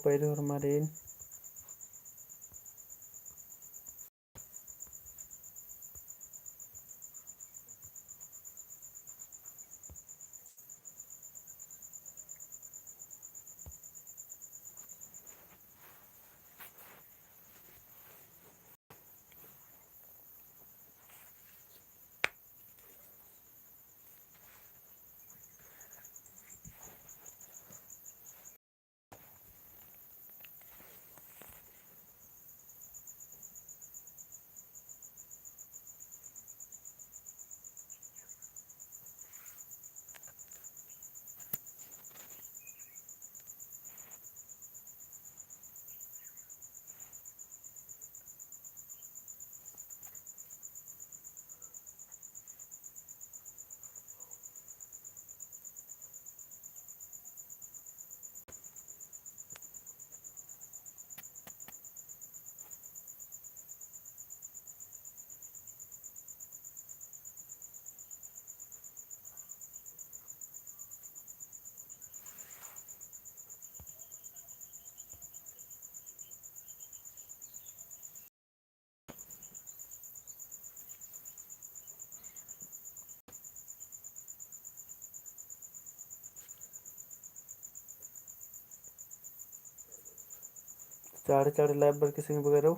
पैर और मारेन चाड़े चाड़े लाइव बर किसी वगैरह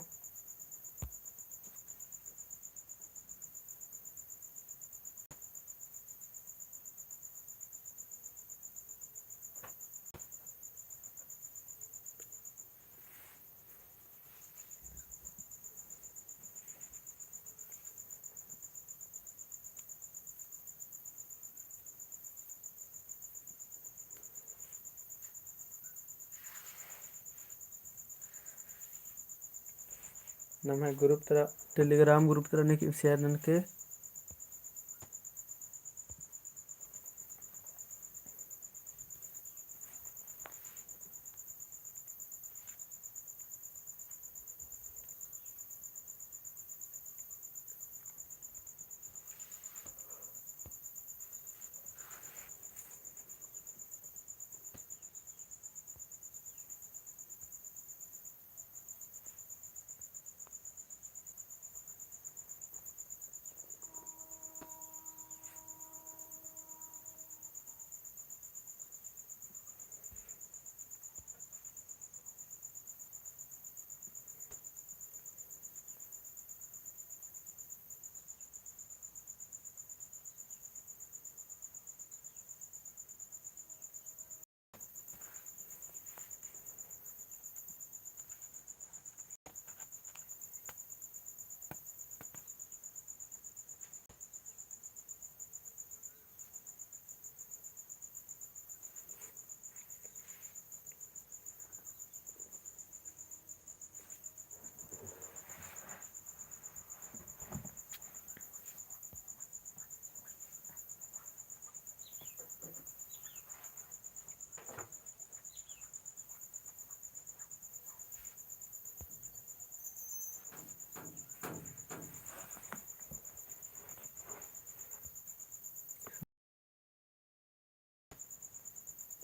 ನಮ್ಮ ಗ್ರೂಪ್ ತರ ಟೆಲಿಗ್ರಾಮ್ ಗ್ರೂಪ್ ತರ ಶೇರ್ ನನಗೆ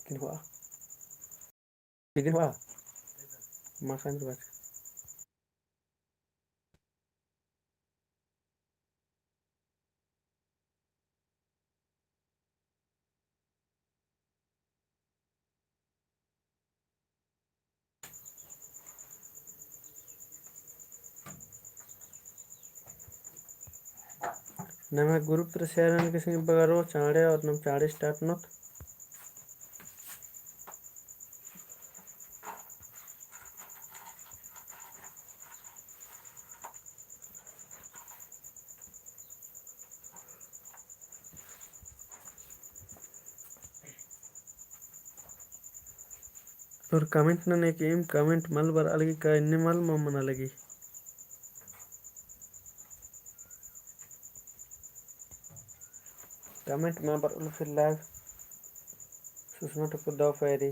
किनवा makan coba nama grup terus share किसी बगारो चाड़े और नम चाड़े स्टार्ट नोट और कमेंट ना नहीं कि कमेंट मल बर अलगी का इन्ने मल मम्मना लगी कमेंट में बर फिर लाइव सुषमा टप्पू दो फेरी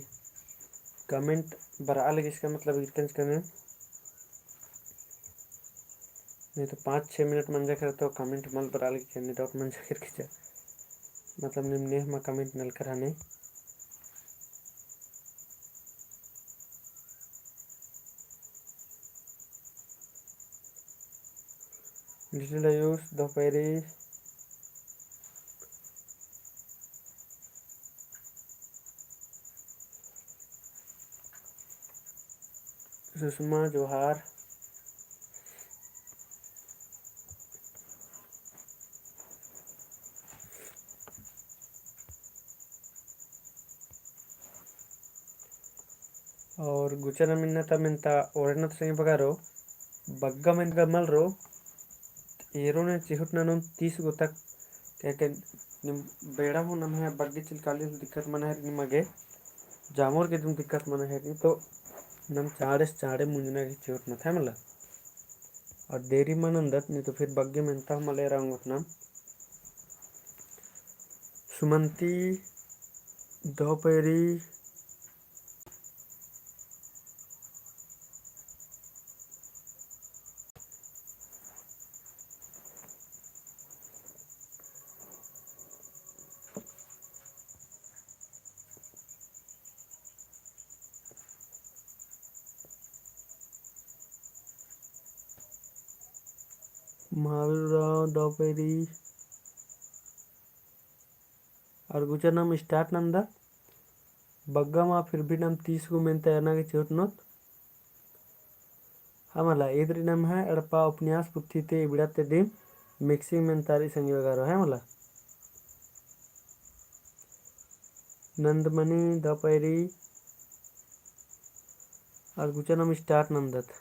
कमेंट बर अलग इसका मतलब इतने करने नहीं तो 5-6 मिनट मंजा कर तो कमेंट मल बर अलग करने डॉट मंजा कर खींचा मतलब निम्ने में कमेंट नल कराने लिटिल आयुष दोपहरी, सुषमा जोहार, और गुचर मिन्नता मिंता ओरनत संग बगारो बग्गा में गमल रो ಏರೋನೆ ಚಿಹುಟ್ನನು 30 ಗೊತ್ತಾಗ ಯಾಕೆ ನಿಮ್ಮ ಬೇಡ ಹೋ ನಮ್ಮ ಬಗ್ಗೆ ಚಿಲ್ಕಾಲಿ दिक्कत मन है निಮಗೆ जामोर के तुम दिक्कत मन है तो नम चाड़े चाड़े मुंजना की चिहुट मत है मला और देरी मन अंदत नहीं तो फिर बग्गे मेंता मले रंग उतना सुमंती दोपहरी महावीर दोपहरी और गुजर नाम स्टार्ट नंदा बग्गा मा फिर भी नाम 30 को मेन तैयारना के चिहुट नोत हमला इधर नाम है अड़पा उपन्यास पुथी ते बिड़ाते दिन मिक्सिंग में तारी संगी वगैरह है मला नंदमणि दोपहरी और गुचा नाम स्टार्ट नंदत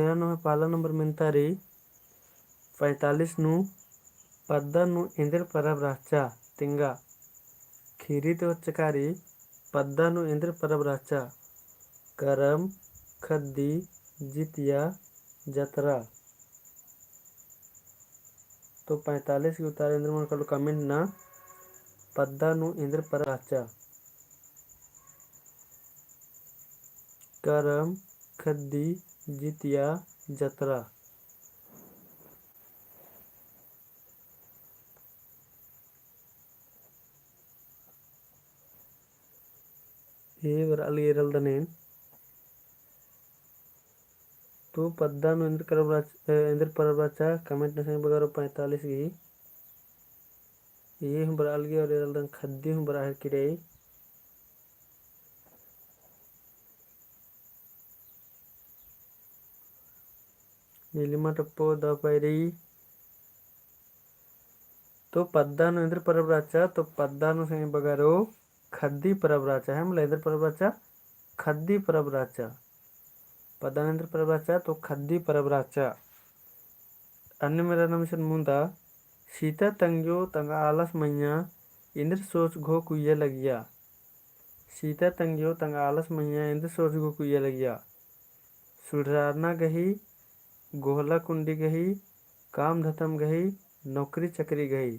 एना नाम पाला नंबर में तारी 45 नु पद्दा नु इंद्र परब राचा तिंगा खीरी तो चकारी पद्दा नु इंद्र परब राचा करम खद्दी जितिया जतरा तो 45 के उतार इंद्र मन कलो कमेंट ना पद्दा नु इंद्र परब राचा करम खद्दी जितिया जतरा ये वर अलगेरल दनेन तो पद्दा नु इंद्र परब राचा कमेंट न संग बगारो 45 की ये हम बरा अलगे और एरल दन खद्दी हम बरा है किरे नीलिमा टप्पो दोपहरी तो पद्दा नु इंद्र परब राचा तो पद्दा नु संग बगारो खद्दी परब राचा है मतलब इंद्र परब राचा खद्दी परब राचा पद्दा नु इंद्र परब राचा तो खद्दी परब राचा अन्य मेरा नाम से मुंदा सीता तंग्यो तंगा आलस मैया इंद्र सोच घो कुया लगिया सीता तंग्यो तंगा आलस मैया इंद्र सोच घो कुया लगिया सुधारना गही गोहला कुंडी गही काम धतम गही नौकरी चकरी गई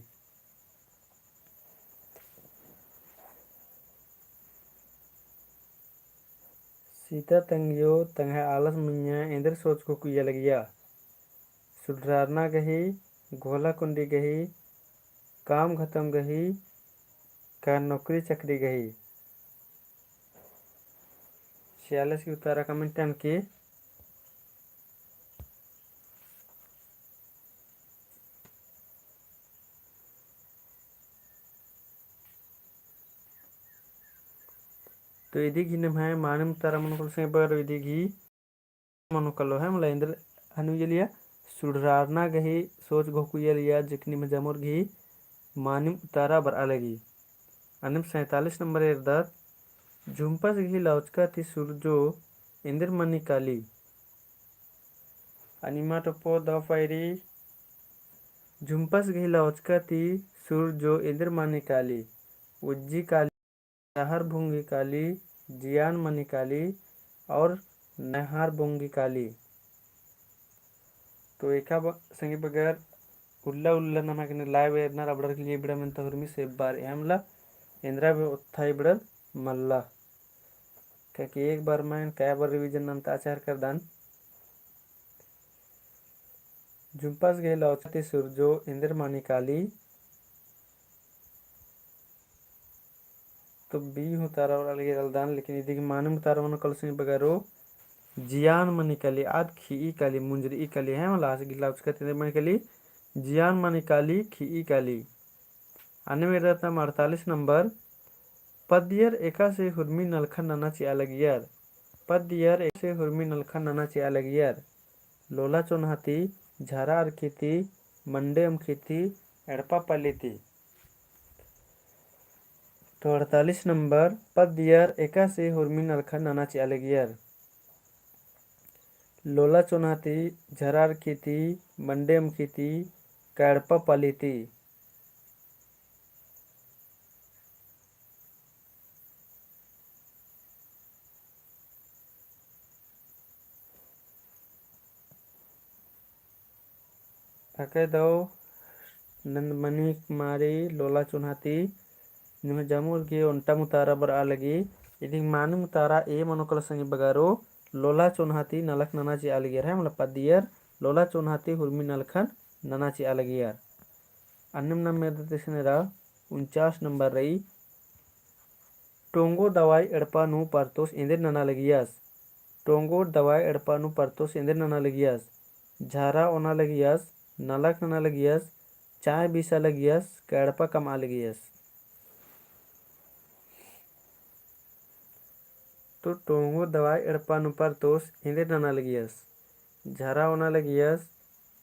सीता तंगियो तंगा आलस मैया इंद्र सोच को कुया लगिया सुधारना गही गोहला कुंडी गही काम खत्म गही का नौकरी चकरी गही 46 की उतारा कमेंट के तो इदी घी है मानम तारा मनुकल से बर इदी घी मनुकल है मला इंद्र अनुजलिया सुधारना गही सोच घोकुयलिया जिकनी में जमुर घी मानिम तारा बर अलगी अनिम 47 नंबर एरदत झुम्पस घी लौचका थी सूरजो इंद्र मनी काली अनिमा टप्पो दोपहरी झुम्पस घी लौचका थी सूरजो इंद्र मनी काली उज्जी काली नहर भूंगी काली जियान मनी काली और नहार भूंगी काली तो एका संगे बगैर उल्ला उल्ला नमक ने लाइव एरना रबड़ के लिए बिड़ा में तहरमी से बार एमला इंद्रा भी उत्थाई बिड़ा मल्ला क्योंकि एक बार मैं कई बार रिवीजन नंत आचार कर दान जुम्पास गए लौचती सूरजो इंद्र मानी काली तो बी हूँ तारा और अलगे दान लेकिन यदि मानम तारा मन कल से बगैरो जियान मनिकाली आद खी काली मुंजरी काली है मला आज गिला उसका तेरे मनिकाली जियान मनिकाली खी काली। अन्य में रहता 48 नंबर पद्यर एका से हुर्मी नलखा नानाची अलगियर। पद्यर एक से हुर्मी नलखा नानाची अलगियर लोला चोनहाती झारा अरखीती मंडे अमखीती एड़पा पलीती। तो 48 नंबर पद्यर एका से हुर्मी नलखा नानाची अलगियर लोला चोनहाती झारा अरखीती मंडे अमखीती कैड़पा पलीती। दो नंदमणि कुमारी लोला चुनहाती निम जमुर की ओंटा मुतारा बर आलगी इदी मानु मुतारा ए मनोकल संगी बगारो लोला चुनहाती नलख ननाची आलगियर है मतलब पदियर लोला चुनहाती हुर्मी नलखन ननाची आलगियर। अन्नम नम मेदतेशनेरा 49 नंबर रही टोंगो दवाई एड़पा नु परतोस इंदर नना लगियास। टोंगो दवाई एड़पा नु परतोस इंदर नना लगियास झारा ओना लगियास नलक नना लगियास चाय बीसा लगियास कैड़पा कमा लगियास। तो टोंगो दवाई एड़पा नु परतोस इंदर नना लगियास झारा ओना लगियास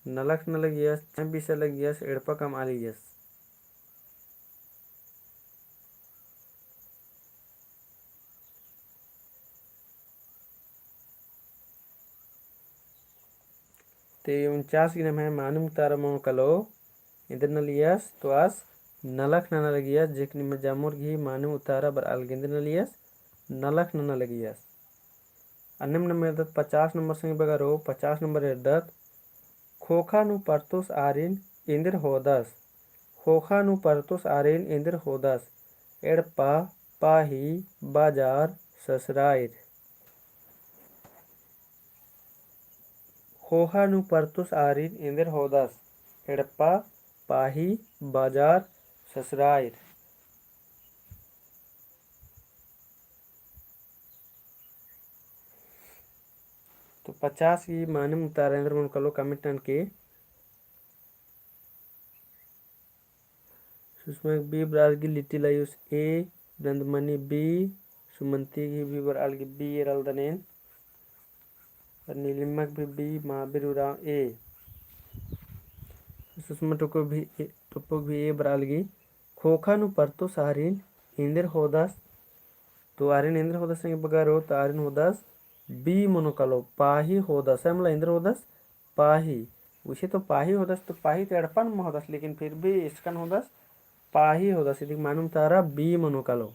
नलक न लगियास चाय बीसा लगियास एड़पा कमा लगियास। ते 49 गिनम है मानुम तारा मो कलो इंदर नलियास तो आस नलक नना लगियास जेकनी में जामुर घी मानु उतारा बर अलगिंदर नलियास नलक नना लगियास। अन्नम नंबर एदत 50 नंबर संग बगारो 50 नंबर एदत खोखा नु परतोस आरिन इंदर होदस। खोखा नु परतोस आरिन इंदर होदस एड़पा पाही बाजार ससराइर। खोखा नु परतोस आरिन इंदर होदस एड़पा पाही बाजार ससराइर। तो 50 की माने मुतारेंद्र मन कलो कमिटन के सुषमा बी बराल की लिट्टी लायुस ए नंदमणि बी सुमंती की भी बराल की बी एरल दनेन और नीलिमा भी बी महावीर उराव ए सुषमा टुपो भी ए बराल की खोखा नु परतो सारिन इंदर होदस। तो आरिन इंदर होदस संगे बगारो तो आरिन होदस बी मनोकलो पाही होदस है मतलब इंदर होदस पाही उसे तो पाही होदस तो पाही तो एड़पन में होदस लेकिन फिर भी इसकन होदस पाही होदस इदी मानुम तारा बी मनोकलो।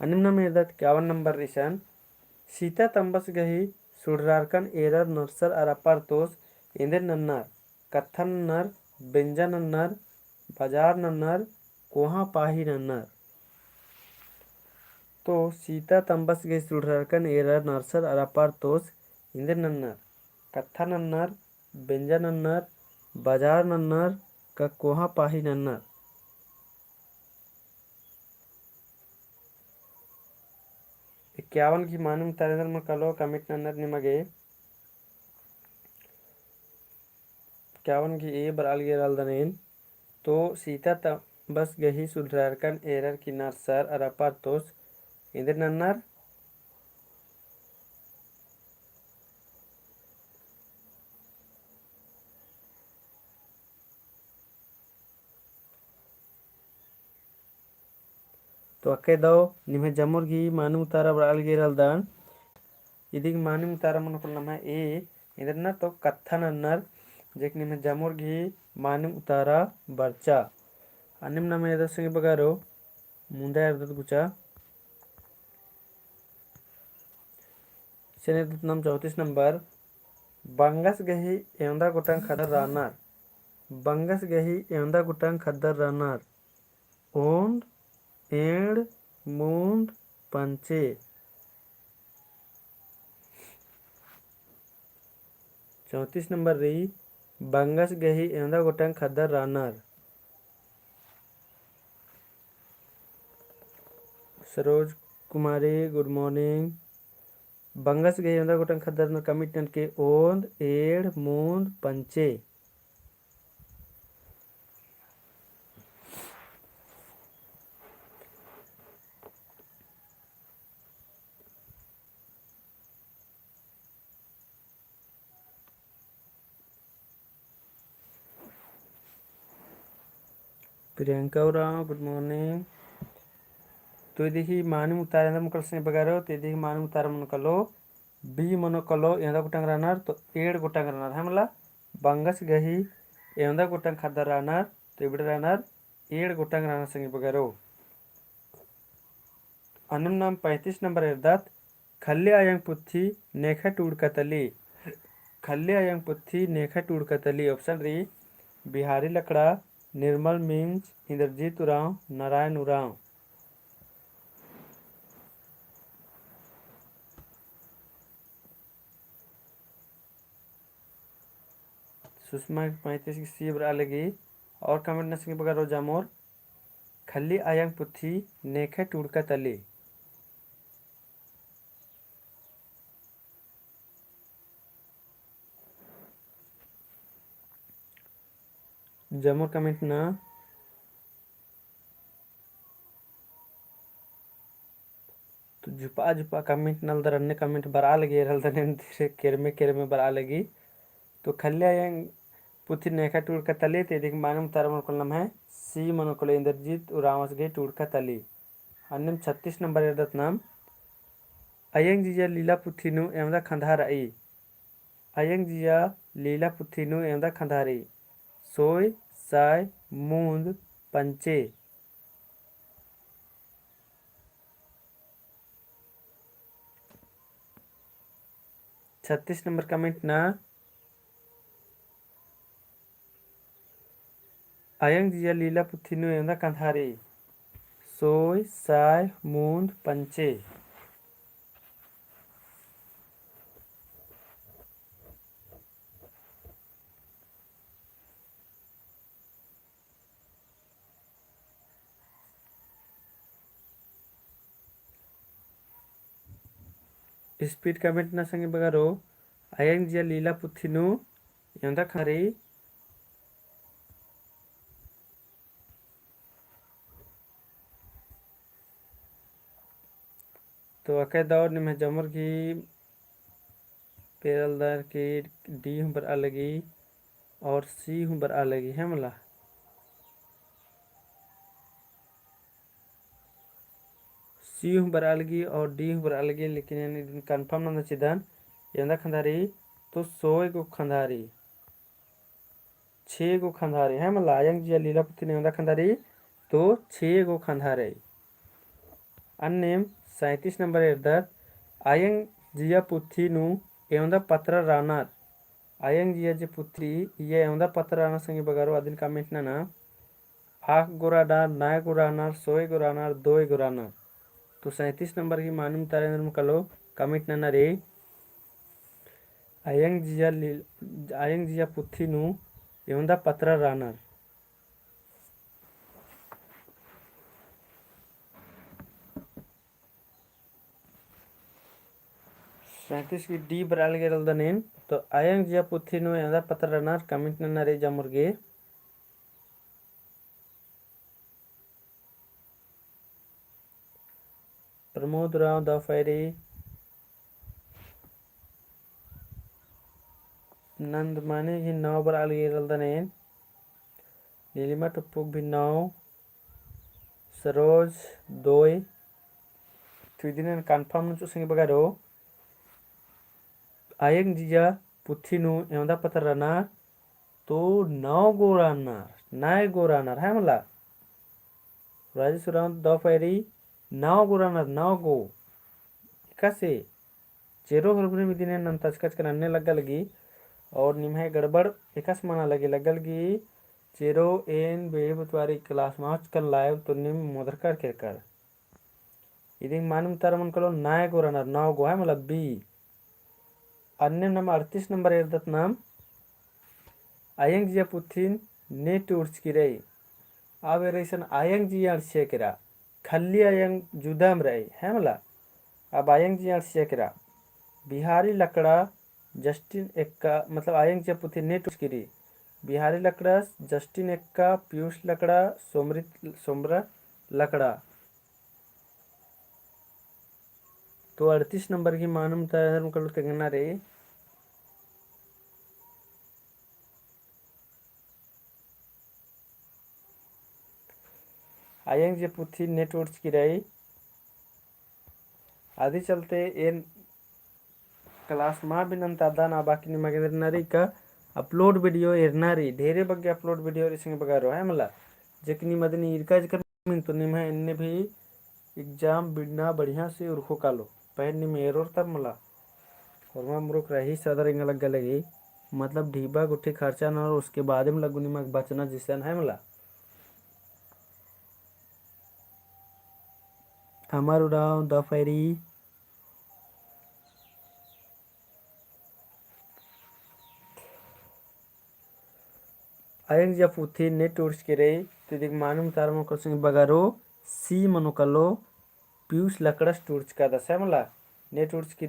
अनिम्न में एदत 51 नंबर रिसन सीता तंबस गही सुडरारकन एरर नर्सर अरापर तोस इंदर नन्नर कत्थन नन्नर बेंजा नन्नर बाजार नन्नर कोहा पाही नन्नर। तो सीता तंबस गई सुडरारकन एरर नर्सर अरापर तोस इंदर नन्नर कत्था नन्नर बेंजा नन्नर बाजार नन्नर का कोहा पाही नन्नर। 51 की मानुम तारेंद्र में कलो कमिट नन्नर निमगे 51 की ए बराल गेराल दनेन तो सीता तंबस गही सुडरारकन एरर की नर्सर अरापर तोस इंदर नन्नर तो अक्के दो निमे जमुर की मानुम तारा बराल गेराल दान इदी मानुम तारा मन को नम है ए इंदर न तो कत्था नन्नर जेक निमे जमुर की मानुम तारा बर्चा। अनिम नम एदत संगे बगारो मुंदा एदत गुचा सेने एदत नम 34 नंबर बंगस गही एंदा गोटंग खदर रानार बंगस गही एंदा गोटंग खदर रानार ओंड एंड मूंद पंचे। 34 नंबर रही बंगस गही एंदा गोटंग खदर रानार सरोज कुमारी गुड मॉर्निंग बंगस गई एंदा गोटन खदर कमिटन के ओंद एड़ मूंद पंचे प्रियंका उराव गुड मॉर्निंग तो देखी मानी मुतार मुकल से बगारो तो देखी मानी मुतार मन कलो बी मनो कलो एंदा गोटंग रनर तो एड़ गोटंग रनर है मला बंगस गही एंदा गोटंग खदर रनर तो इबड़ रनर एड़ गोटंग रनर संगे बगारो अन्नम नाम 35 नंबर एर्दात खल्ले आयंग पुथी नेखा टूड़ कतली खल्ले आयंग पुथी नेखा टूड़ कतली ऑप्शन री बिहारी लकड़ा निर्मल मीन्स इंद्रजीत उराव नारायण उराव सुषमा 35 की सी बरा लगी और कमेंट न संगे बगा रोजा मोर खल्ली आयंग पुथी नेखे टूड़का तली जमोर कमेंट ना तो जुपा जुपा कमेंट नल दर अन्य कमेंट बरा लगी रहल दने धीरे केरमे बरा लगी तो खल्ले आयंग पुथी नेखा टूड़का तली ते देख मानम तारा मन कोलम है सी मन कोल इंद्रजीत उरावस गई टूड़का तली अन्यम 36 नंबर एरदत नाम अयंग जिया लीला पुथीनु एमदा खंधार आई अयंग जिया लीला पुथीनु एमदा खंधारी सोय साय मूंद पंचे 36 नंबर कमेंट ना अयंग जिया लीला पुथीनु एमदा खंधारी सोय साय मूंद पंचे स्पीड कमेंट ना संगे बगारो अयंग जिया लीला पुथीनु एमदा खंधारी तो अके दौर निम्हे जमर की पेरलदार की डी हूँ बर अलगी और सी हूँ बर अलगी है मला सी हूँ बर अलगी और डी हूँ बर अलगी लेकिन यानी कंफर्म ना चिदान एंदा खंधारी तो 100 गो खंधारी 6 गो खंधारी है मला आयंग जिया लीला पुथी ने एंदा खंधारी तो 6 गो खंधारी अन्नेम 37 नंबर एरदत आयंग जिया पुथी नु एवंदा पत्र रानार आयंग जिया जे पुथी ये एवंदा पत्र रानार संगे बगारो अदिन कमेंट ना 8 गो रानार 9 गो रानार 100 गो रानार 2 गो रानार तो 37 नंबर की मालूम तारेंद्र कलो कमेंट ना रे आयंग जिया पुथी नु एवंदा पत्र रानार 37 की डी बराल के रल्दनेन तो आयंग जिया पुथी नु एवंदा पत्र रानार कमेंट ना रे जमुर्गे प्रमोद राव दाफेरी नंद माने ही 9 बराल के रल्दनेन नीलिमा टुप्पुक भी 9 सरोज 2 तुदिन कंफर्म नु संगे बगारो आयंग जिया पुथी नु एवंदा पत्र रानार तो 9 गो रानार 9 गो रानार है मला राजेश राव दाफेरी 9 गो रानार 9 गो इकासे चेरो हरगुने में दिने नन तचकच कर अन्य लगा लगी और निम्हे गड़बड़ एकास माना लगे लगल की चेरो एन बेड़ बुतवारी क्लास माच कर लाइव तो निम मोदर कर इदिंग मानम तार मन कलो 9 गो रानार 9 गो है मतलब बी अन्य नंबर 38 नंबर एरदत नाम आयंग जिया पुथीन ने टूर्स की रही अब रेसन आयंग जिया शेकरा खल्ली आयंग जुदाम रही है मला अब आयंग जिया शेकरा बिहारी लकड़ा जस्टिन एक्का मतलब आयंग चे पुथी नेट उसकी बिहारी लकड़ा जस्टिन एक्का पीयूष लकड़ा सोमरा लकड़ा। तो 38 नंबर की मानम धर्म कल तेगना रे आयंग जे पुथी नेटवर्क्स की रही आदि चलते एन क्लास माँ भी नंता ना बाकी निमगे का अपलोड वीडियो एरनारी ढेरे बग्गे अपलोड वीडियो रिसिंग बगारो है मला जकनी मदनी इरका जकर मिन तो निम है इनने भी एग्जाम बिड़ना बढ़िया से उर्खो कालो पहन निम एरोर तब मला और मैं मुरुक रही सदर इंग लग लगी मतलब ढीबा गुट्ठी खर्चा ना और उसके बाद में लगू निमक बचना जिसन है मला हमार उड़ाव द फेरी आयंग जब उथी नेट उर्स के रही तो दिख मालूम तार को संग बगारो सी मनुकलो पीयूष लकड़स टूर्च का दस है मला नेट उर्स की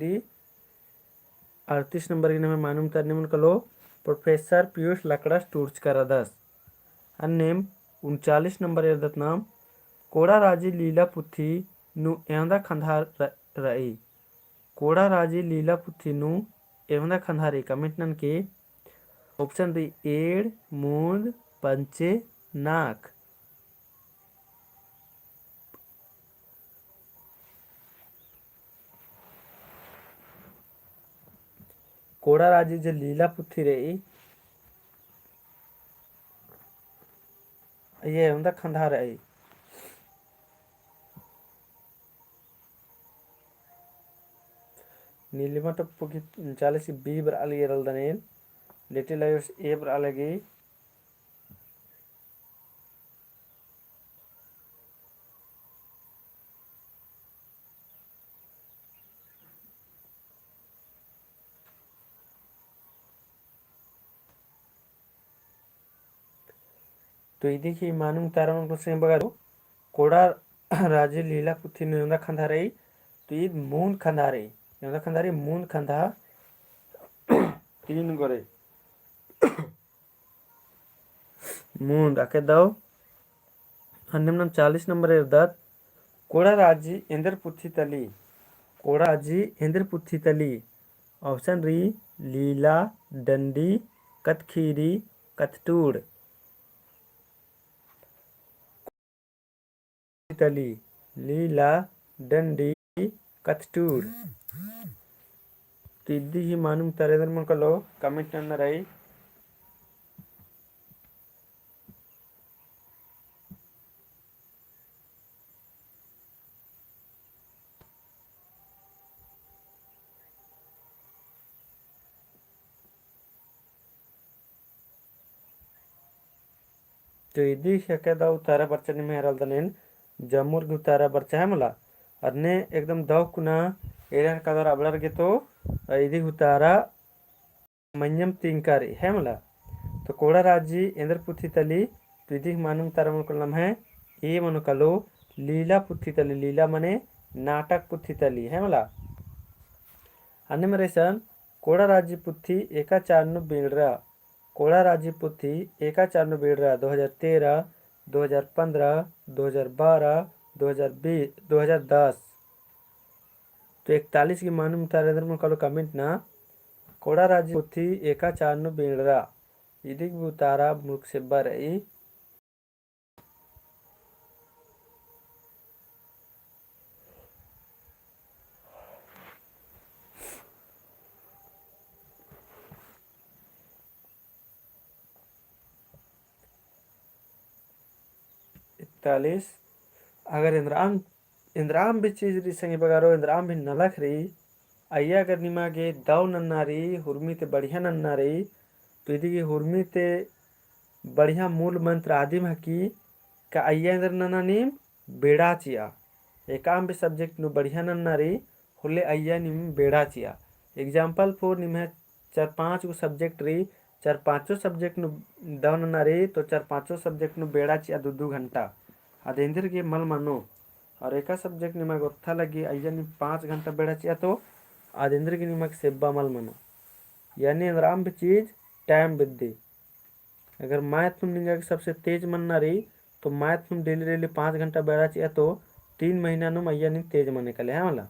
38 नंबर की नमे मालूम तार निमन कलो प्रोफेसर पीयूष लकड़स टूर्च का दस अन्नेम 39 नंबर यदत नाम कोड़ा राजी लीला पुथी नु एवंदा खंधार रही कोड़ा राजी लीला पुथी नु एवंदा खंधारी कमेंट नन के ऑप्शन दी एड़ मूंद पंचे नाक कोड़ा राजी जो लीला पुथी रही ये उनका खंधार रही नीलिमा टप्पू की 39 बी बर अलग ये रल्दनेन लिटिल लाइव्स ए बर अलगी तो ये देखिए मानूं तारा को से बगा कोड़ा राजी लीला पुथी ने उनका खंधार रही तो ये मून खंधार रही उनका खंधारी मून खंधा तीन गोरे मून आके दो अन्नम 40 नंबर इरदत कोड़ा राजी इंद्र पुथी तली कोड़ा राजी इंद्र पुथी तली ऑप्शन री लीला डंडी कतखीरी कतटूड़ तली लीला डंडी कतटूड़ तो इद्दी ही मालूम तरेदर मन कलो कमेंट नन्न रही तो इद्दी शक्यता उतारा बच्चा ने मेहरल दनेन जमुर की उतारा बच्चा है मला अरने एकदम दव कुना एरन कदर अबलर के तो इदी उतारा मन्यम तिंकारी है मला तो कोड़ा राजी इंद्र पुथी तली तो इदी मानुम तारा मन को नाम है ये मनु कलो लीला पुथी तली लीला मने नाटक पुथी तली है मला अन्य मेरे सन कोड़ा राजी पुथी एका चारनु बेड़रा कोड़ा राजी पुथी एका चारनु बेड़रा 2013 2015 2012 2020 2010 तो 41 की मानूम तारेंद्र में कलो कमेंट ना कोड़ा राजी पुथी एका चारनु बेड़रा इदिक बुतारा मुख से बरई 41 अगर इंद्राम भी चीज री संगे बगारो इंद्राम भी नलख रही अय्या अगर निमागे दाव नन्नारी हुर्मी ते बढ़िया नन्नारी तो यदि हुर्मी ते बढ़िया मूल मंत्र आदिम हकी का अय्या इंद्र नन्ना नीम बेड़ा चिया एकाम भी सब्जेक्ट नु बढ़िया नन्नारी हुले अय्या निम बेड़ा चिया एग्जाम्पल फोर निम है 4-5 गो सब्जेक्ट रही 4-5 सब्जेक्ट नु दाव नन्नारी तो 4-5 सब्जेक्ट नु बेड़ा चिया 2-2 घंटा अदेंद्र के मल मानो और एक सब्जेक्ट निमा गोत्था लगी अय्या नि 5 घंटा बेड़ा चिया तो आदेंद्र की निमक सेब्बा मल मनो यानी राम भी चीज टाइम बिद्दी। अगर मैथ तुम निंगा की सबसे तेज मनना रही तो मैथ तुम डेली डेली 5 घंटा बैठा चाहिए तो 3 महीना नु मैया नहीं तेज मने कले है मला।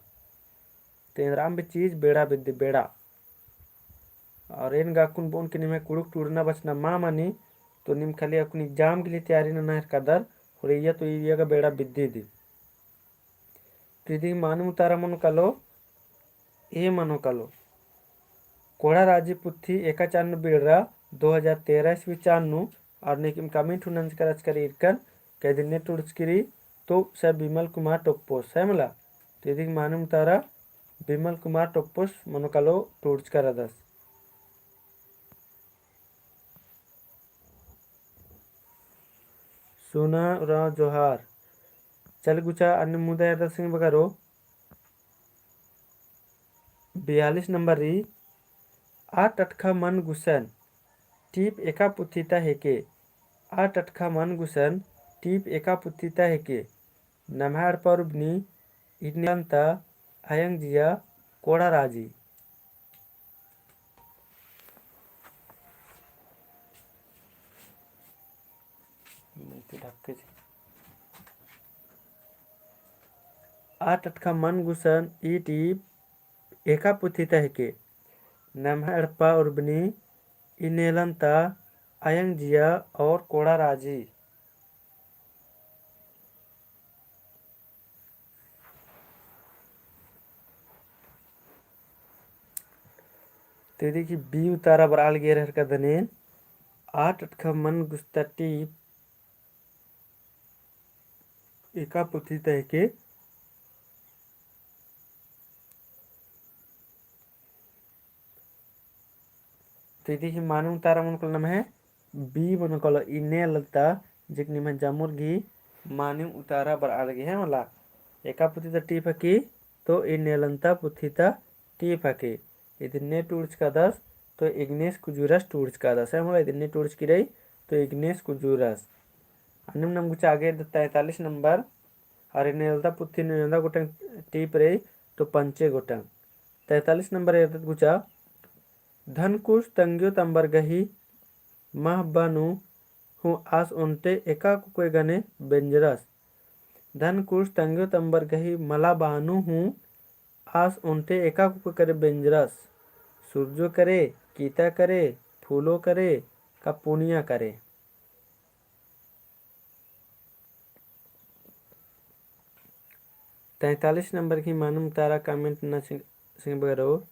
तो राम भी चीज बेड़ा बिद्दी बेड़ा और इन गाकुन बोन के निमे कुड़ुक टूरना बचना माँ मनी तो निम खाली अपन एग्जाम के लिए तैयारी न नहर कदर और ये तो ये का बेड़ा बिद्दी दी। तो यदि मानु तारा मनो कलो ए मनो कलो कोड़ा राजी पुथी एका चान्न बेड़ा 2013 ईस्वी चान्नु और निकिम कमेंट हुनंज करच करी इरकन कह दिन ने टुड़चकिरी तो सब बिमल कुमार टोप्पोस है मला। तो यदि मानु तारा बिमल कुमार टोप्पोस मनो कलो टुड़च करा दस। सोना राव जोहार चल गुचा अन्य मुदा याद सिंह बगारो 42 नंबर री आ टटखा मन गुसन टीप एका पुथिता हेके आ टटखा मन गुसन टीप एका पुथिता हेके नम्हाड़ परबनी इन्यंता अयंग जिया कोड़ा राजी। आ टटखा मन गुसन ई टीप एका पुथिता हेके नम्हाड़पा उर्बनी इनेलंता अयंग जिया और कोड़ा राजी। तो देखिए बी उतारा बराल गेर हर का दनेन आ टटखा मन गुस्ता टीप एका पुथिता हेके तो देखिए मानु तारा मन को नाम है बी मन को इने लगता जिकनी में जामुर घी मानु उतारा बर आड़ है मला एका पुथिता टीप हकी तो इने लंता पुथिता टीप हकी इतने टूर्च का दस तो इग्नेस कुजूरस टूर्च का दस है मला इतने टूर्च की रही तो इग्नेस कुजूरस अन्य नंबर कुछ आगे 43 नंबर और इने लंता पुथी ने गोटंग टीप रही तो पंचे गोटंग 43 नंबर ये गुचा धनकुश तंग्यो तंबर गही मह बानु हूँ आस उनटे एका कुके गने बेंजरस धनकुश तंग्यो तंबर गही मला बानु हूँ आस उनटे एका कुके करे बेंजरस सूरजो करे कीता करे फूलो करे का पुनिया करे। तैतालीस नंबर की मानम तारा कमेंट न सिंह बगरो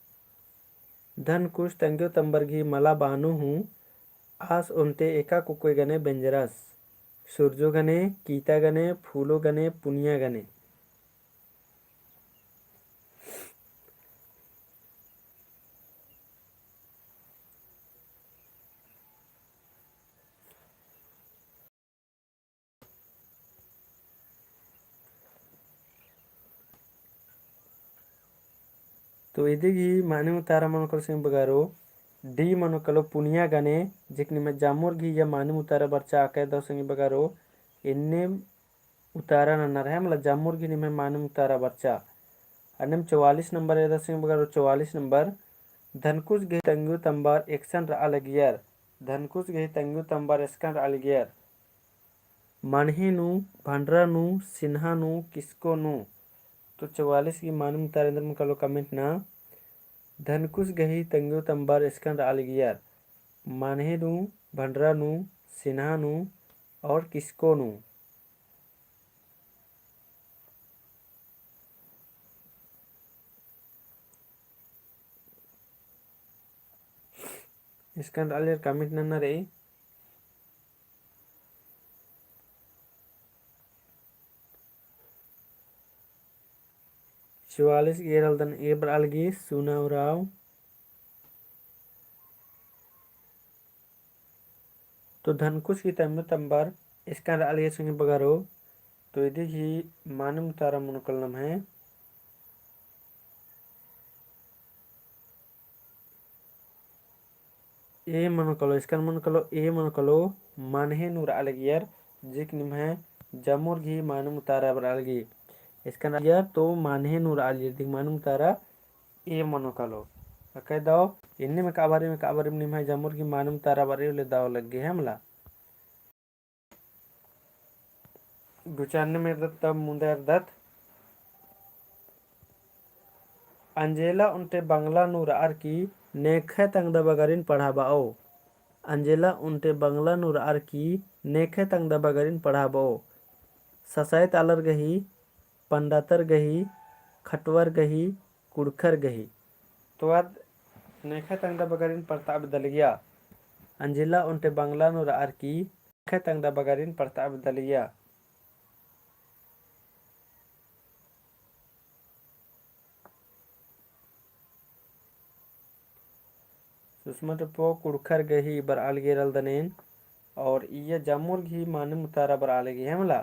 धन कुश तंग्यो तंबरगी मला बानु हूँ आस उनते एका कुकोय गने बेंजरस सूरजो गने कीता गने फूलो गने पुनिया गने। तो इदिगी माने तारा मन कर सिंह बगारो डी मनो कलो पुनिया गने जिकनी में जामुर घी या माने उतारा बच्चा आके दो सिंह बगारो इन्ने उतारा न रहे मतलब जामुर घी में माने उतारा बच्चा अन्यम 44 नंबर है सिंह बगारो 44 नंबर धनकुश गही तंगु तंबार एक्शन अलगियर धनकुश गही तंगु तंबार एक्शन अलगियर मानही नु भांडरा नु सिन्हा नु किसको नु। तो 44 की मानम तारेंद्र में कलो कमेंट ना धनकुश गही तंगो तंबार स्कंद अलगियर मानहे नु भंडरा नु सिन्हा नु और किसको नु। स्कंद अलगियर कमेंट ना रे 44 ಏರಲ್ದನ್ ಏಬ್ರ ಅಲ್ಗಿ ಸುನವರಾವ್ तो धनकुश की तम तंबर इसका अलगे संग बगारो तो यदि ही मानम तारा मनोकलम है ए मनोकलो इसका मनोकलो ए मनोकलो मानहे नूर अलगियर जिक निम है जमुर घी मानम तारा बर अलगी इसका अलगियर तो मानहे नूर अलगियर दिख मानम तारा ए मनो कलो कह दो इन्ने में काबारी में निमाय जामुर की मानम तारा बारी ले दाव लग गए हमला गुचारने में तब मुंदे दत अंजेला उनटे बंगला नूर आरकी नेखे तंग दबगरिन पढ़ाबाओ अंजेला उनटे बंगला नूर आरकी नेखे तंग दबगरिन पढ़ाबाओ ससाय तालर गही पंडातर गही खटवर गही कुड़खर गही तो आज नेखे तंग दबगरिन प्रताप दलिया अंजेला उनटे बंगला नूर आरकी नेखे तंग दबगरिन प्रताप दलिया सुषमा टपो कुड़खर गही बर आलगेरल दनेन और ये जामुर घी माने मुतारा बर आलगी हमला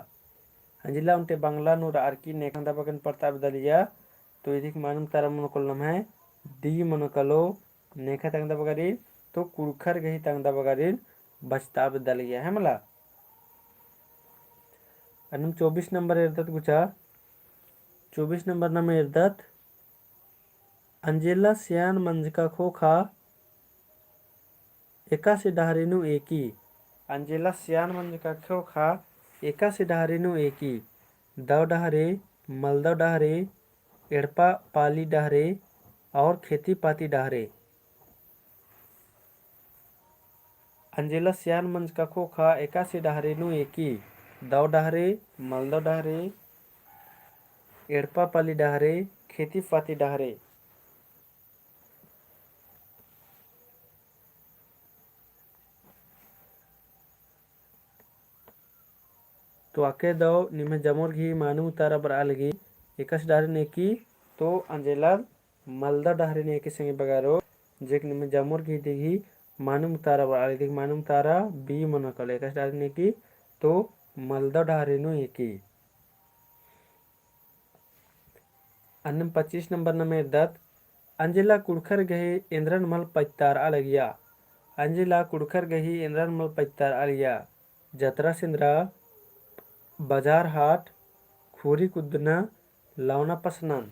अंजिला उनटे बंगला नूर आरकी नेखंदा बगन प्रताप दलिया तो इधिक मानम तारा मनोकलम है दी मनोकलो नेखा तंगदा बगरिन तो कुड़खर गही तंगदा बगरिन बचताब दलिया हमला अनम 24 नंबर इरदत गुचा 24 नंबर नम इरदत अंजेला सियान मंजका खोखा एका से डहरेनु एकी अंजेला सियान मंजका खोखा एका से डहरेनु एकी दव डहरे मलदव डहरे एड़पा पाली डहरे और खेती पाती डहरे अंजेला सियान मंज का खोखा एका से डहरे नु एकी दव डहरे मलदव डहरे एड़पा पाली डहरे खेती पाती डहरे तो आके दो निमे जमोर घी मानू तारा बर आलगी एकस डहरे ने की तो अंजेला मलदा डहरे ने के संगे बगारो जेक निमे जमोर घी देगी मानू तारा बर आलगी मानू तारा बी मन कले एकस डहरे ने की तो मलदा डहरे नु एकी अन्नम 25 नंबर नमे दत अंजेला कुड़खर गही इंद्रन मल पत्तार अलगिया अंजेला कुड़खर गही इंद्रन मल पत्तार अलगिया जतरा सिंद्रा बाजार हाट खूरी कुदना लावना पसनन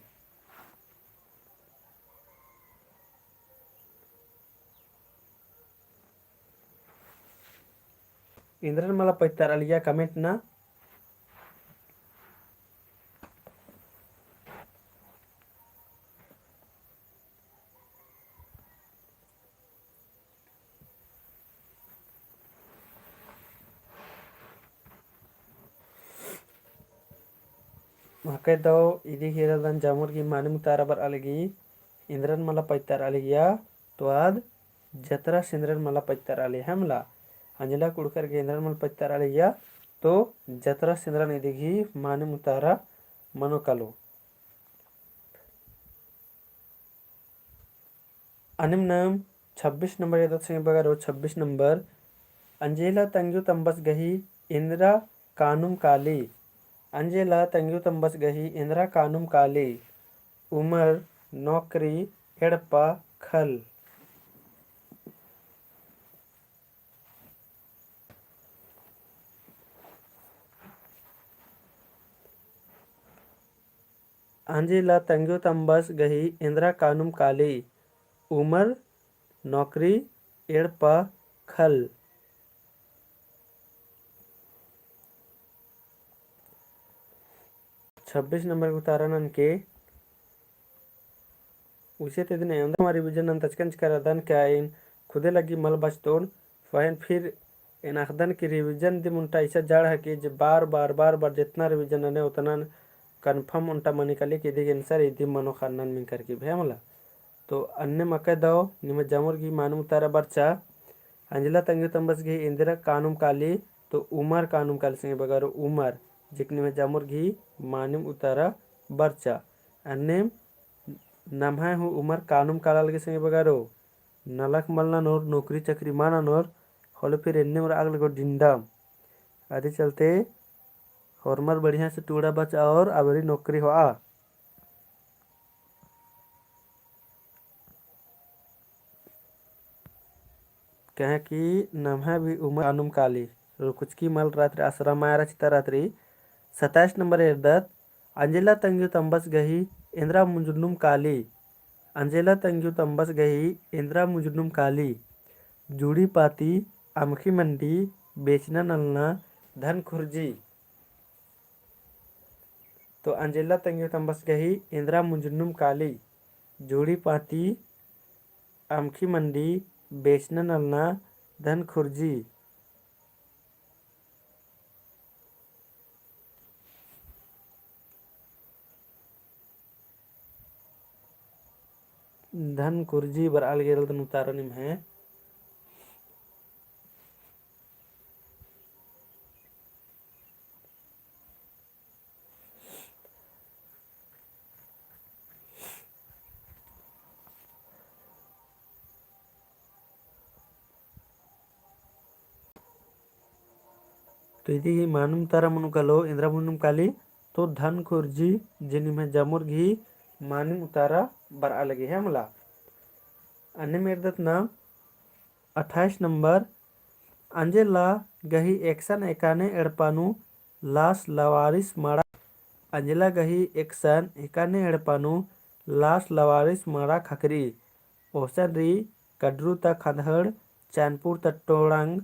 इंद्रन मला पैतार अलिया कमेंट ना मके दो इदी हिरदन जामुर की मानम तारा बर अलगी इंद्रन मला पैतार अलगिया तो आज जतरा सिंद्रन मला पैतार अली हमला अंजला कुड़कर के इंद्रन मला पैतार अलगिया तो जतरा सिंद्रन इदी घी मानम तारा मनो कलो अनिम नाम 26 नंबर यदत संगे बगारो 26 नंबर अंजेला तंगु तंबस गही इंद्रा कानुम काली अंजेला तंगु तंबस गही इंद्रा कानुम काली उमर नौकरी एड़पा खल अंजेला तंगु तंबस गही इंद्रा कानुम काली उमर नौकरी एड़पा खल 26 नंबर उतारन के उसे ते दिन हमारी विजन तचकंच करदन क्या इन खुदे लगी मल बचतोन फहन फिर इन अखदन की रिवीजन दी मुंटा ऐसा जड़ है कि बार बार जितना रिवीजन ने उतना कन्फर्म उनटा मनी कले कि देखिए आंसर इदी मनो खानन मिन करके भेमला तो अन्य मके दो निम जमुर की मानू तारा बच्चा अंजला तंगु तंबस घी इंदिरा कानुम काली तो उमर कानुम काली संगे बगारो उमर जिकनी में जामुर घी मानिम उतारा बर्चा अन्य नम्हा हूँ उमर कानुम कालाल के संगे बगारो नलक मलना नोर नौकरी चकरी माना नोर होले फिर एन्ने और आग लगो डिंडम आदि चलते हॉर्मर बढ़िया से टूड़ा बचा और अबरी नौकरी हो आ कहे कि नम्हा भी उमर कानुम काली कुछ की मल रात्रि आश्रम आया चिता रात्रि 27 नंबर इरदत अंजिला तंगु तंबस गही इंद्रा मुंजुनुम काली अंजेला तंग्यू तंबस गही इंदिरा मुजुनुम काली, जूड़ी पाती अमखी मंडी बेचना नलना धन खुर्जी। तो अंजेला तंग्यू तंबस गही इंदिरा मुजुनुम काली, जूड़ी पाती अमखी मंडी बेचना नलना धन खुर्जी। धन कुर्जी बर अलगेरल तन उतारनिम है। तो यदि मानुम तारा मनु कलो इंद्रा मुनुम काली तो धन खुर्जी जिनी में जमुर घी मानुम उतारा बर अलगे है मला। अन्य मेरदत नाम 28 नंबर अंजेला गही एक्शन एकाने एड़पानु लास लवारिस माड़ा। अंजेला गही एक्शन एकाने एड़पानु लास लवारिस माड़ा खकरी। ओसन री कड्रू ता खंधड़ चैनपुर ता टोड़ंग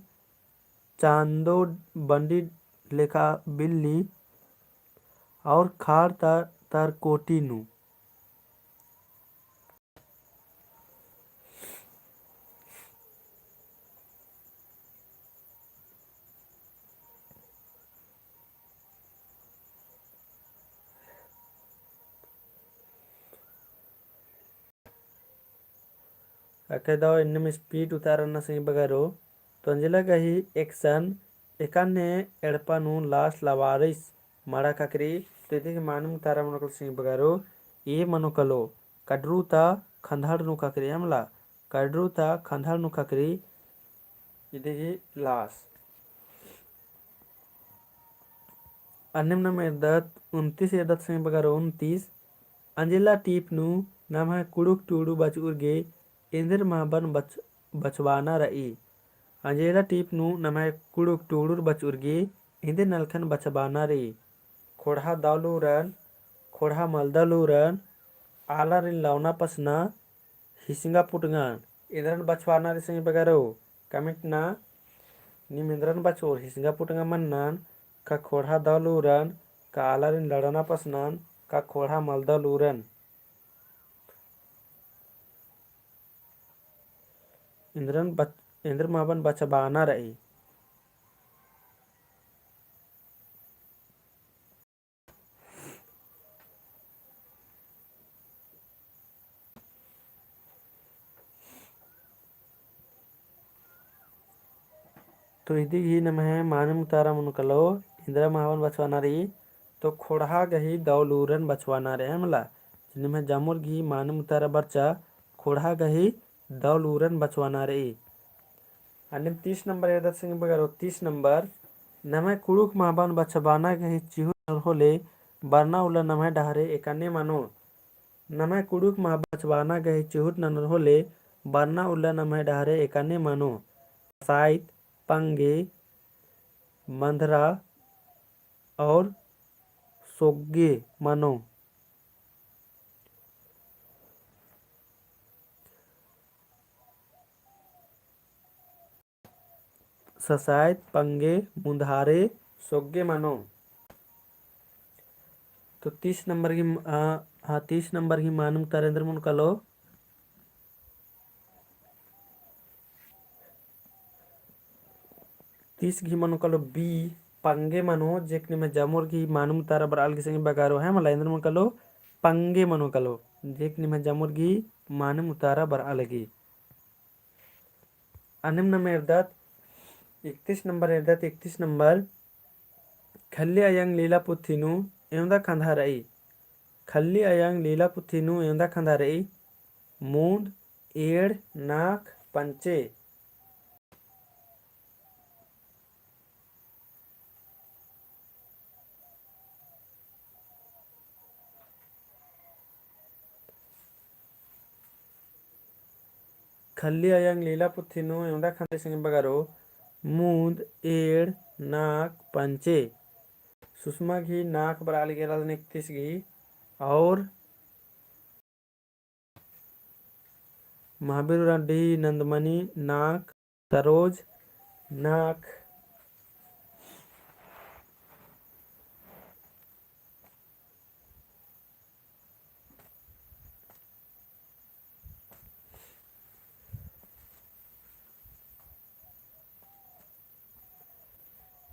चांदो बंडी लेखा बिल्ली और खाड़ तार कोटी नु। अकेदाव इनमें स्पीड उतारना सही बगारो। तो अंजला गही एक्शन एकाने एड़पानु लास लवारिस माड़ा ककरी। तो यदि मानुम तारा मनोकल सिंह बगारो ये मनोकलो कड्रू ता खंधाड़ नु ककरी हमला। कड्रू ता खंधाड़ नु ककरी यदि लास। अन्य में एदत 29 एदत सिंह बगारो 29 अंजिला टीप नु नाम है कुड़ुक टूडू बच उर्गे इंदिर महाबन बचवाना रही। अंजेला टीप नु नाम है कुड़ुक टूडूर बच उर्गे इंदिर नलखन बचवाना रे। खोड़ा दालूरन खोड़ा मलदलूरन आला रिन लावना पसना हिसिंगा पुटगान इंद्रन बचवाना रे सिंह बगारो कमिट ना निम इंद्रन बचोर हिसिंगा पुटगा मन्नान का खोड़ा दालूरन का आला रिन लड़ना पसनान का खोड़ा मलदलूरन इंद्र महाबन बचबाना रही। तो यदि ही नम है मानम तारा मुनकलो इंदिरा महावन बचवाना रही। तो खोड़ा गही दौलूरन बचवाना रे हमला जिनमें जामुर घी मानम तारा बच्चा खोड़ा गही दौलूरन बचवाना रही। अन्य 30 नंबर याद सिंह बगारो 30 नंबर नमे कुड़ुक महावन बचवाना गही चिहुर होले बरना उला नमे डहरे एकाने मानो। नमे कुड़ुक महा बचवाना गही चिहुर ननर होले बरना उला नमे डहरे एकाने मानो। साइत पंगे मंधरा और सोगे मानो। ससायत पंगे मुंधारे सोगे मानो। तो 30 नंबर की 30 नंबर की मानम तरेंद्र मुन कलो 30 घी मनो कलो बी पंगे मनो जेकने में जामुर की मानुम तारा बराल की संग बगारो है मलाइंद्र मन कलो पंगे मनो कलो जेकने में जामुर की मानुम तारा बराल की। अनिम में एरदत 31 नंबर एरदत 31 नंबर खल्ली अयंग लीला पुथिनु एवंदा खंधा रही। खल्ली अयंग लीला पुथिनु एवंदा खंधा रही मूंद एड़ नाक पंचे। खल्ली अयंग लीला पुथिनु एवंदा खंधे सिंह बगारो मूंद एड़ नाक पंचे। सुषमा घी नाक बराल गेरल 31 घी और महावीर डी नंदमणि नाक, सरोज नाक,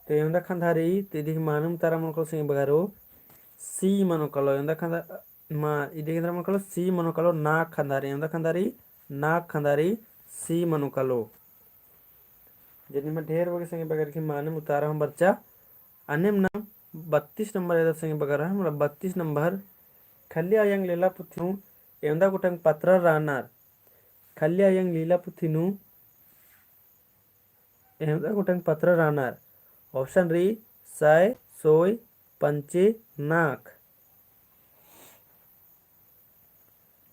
तो ಎಂದ ಖಂದಾರಿ ತಿದಿಗೆ ಮಾನಂ ತರ ಮನಕಲು ಸಿಂಗ ಬಗಾರು ಸಿ ಮನಕಲು ಎಂದ ಖಂದ ಮಾ ಇದಿಗೆ ಎಂದ ಮನಕಲು ಸಿ ಮನಕಲು ನಾ ಖಂದಾರಿ ಎಂದ ಖಂದಾರಿ ना खंदारी सी मनुकलो जिनमें ढेर वगे संगे बगर की मानम उतारा हम बच्चा अन्य नाम 32 नंबर एदा संगे बगर है मतलब 32 नंबर खल्लिया यंग लीला पुथिनु एंदा गुटंग पत्र रानार खल्लिया यंग लीला पुथिनु एंदा गुटंग पत्र रानार ऑप्शन री साय सोय पंचे नाक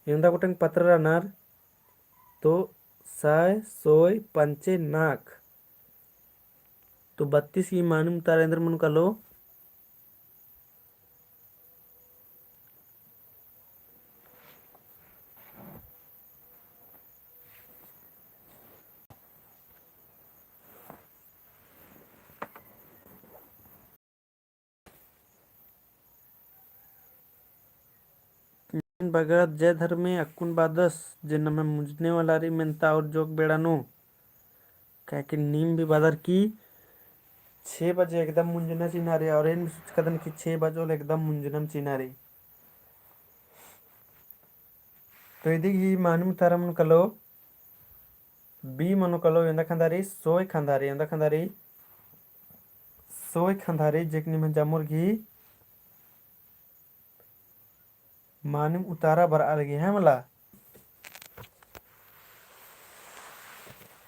एंदा गुटंग पत्र रानार तो साय सोय पंचे नाक तो 32 की मानम तारेंद्र मन का लो भगत जय धर्मे अक्कुन बादस जिन में मुझने वाला री मेंता और जोक बेड़ानो क्या कि नीम भी बादर की 6 बजे एकदम मुंजना चिनारे और इन कदन की 6 बजे एकदम मुंजनम चिनारे तो यदि ही मानम तारम कलो बी मनो कलो ಎಂದ खंदारी सोय खंदारी जेकनी में जामुर घी मानम उतारा बर अलगी है मला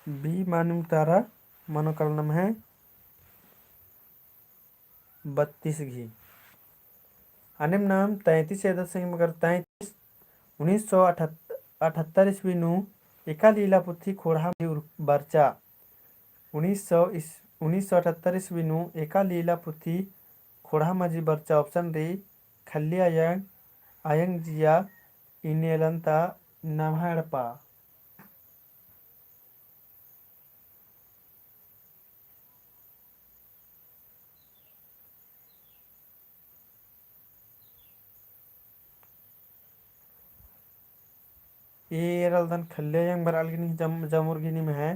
बी मानम उतारा मनो कलनम है 32 घी अनिम नाम 33 एदा सिंह मगर 33 1978 ईस्वी नु एका लीला पुथी खोड़ा बर्चा 1978 ईस्वी नु एका लीला पुथी खोड़ा मजी बर्चा ऑप्शन री खल्ली आयंग जिया इनेलंता नमहड़पा एरलदन खल्ले यंग बर अलगिनी जमुर्गिनी में है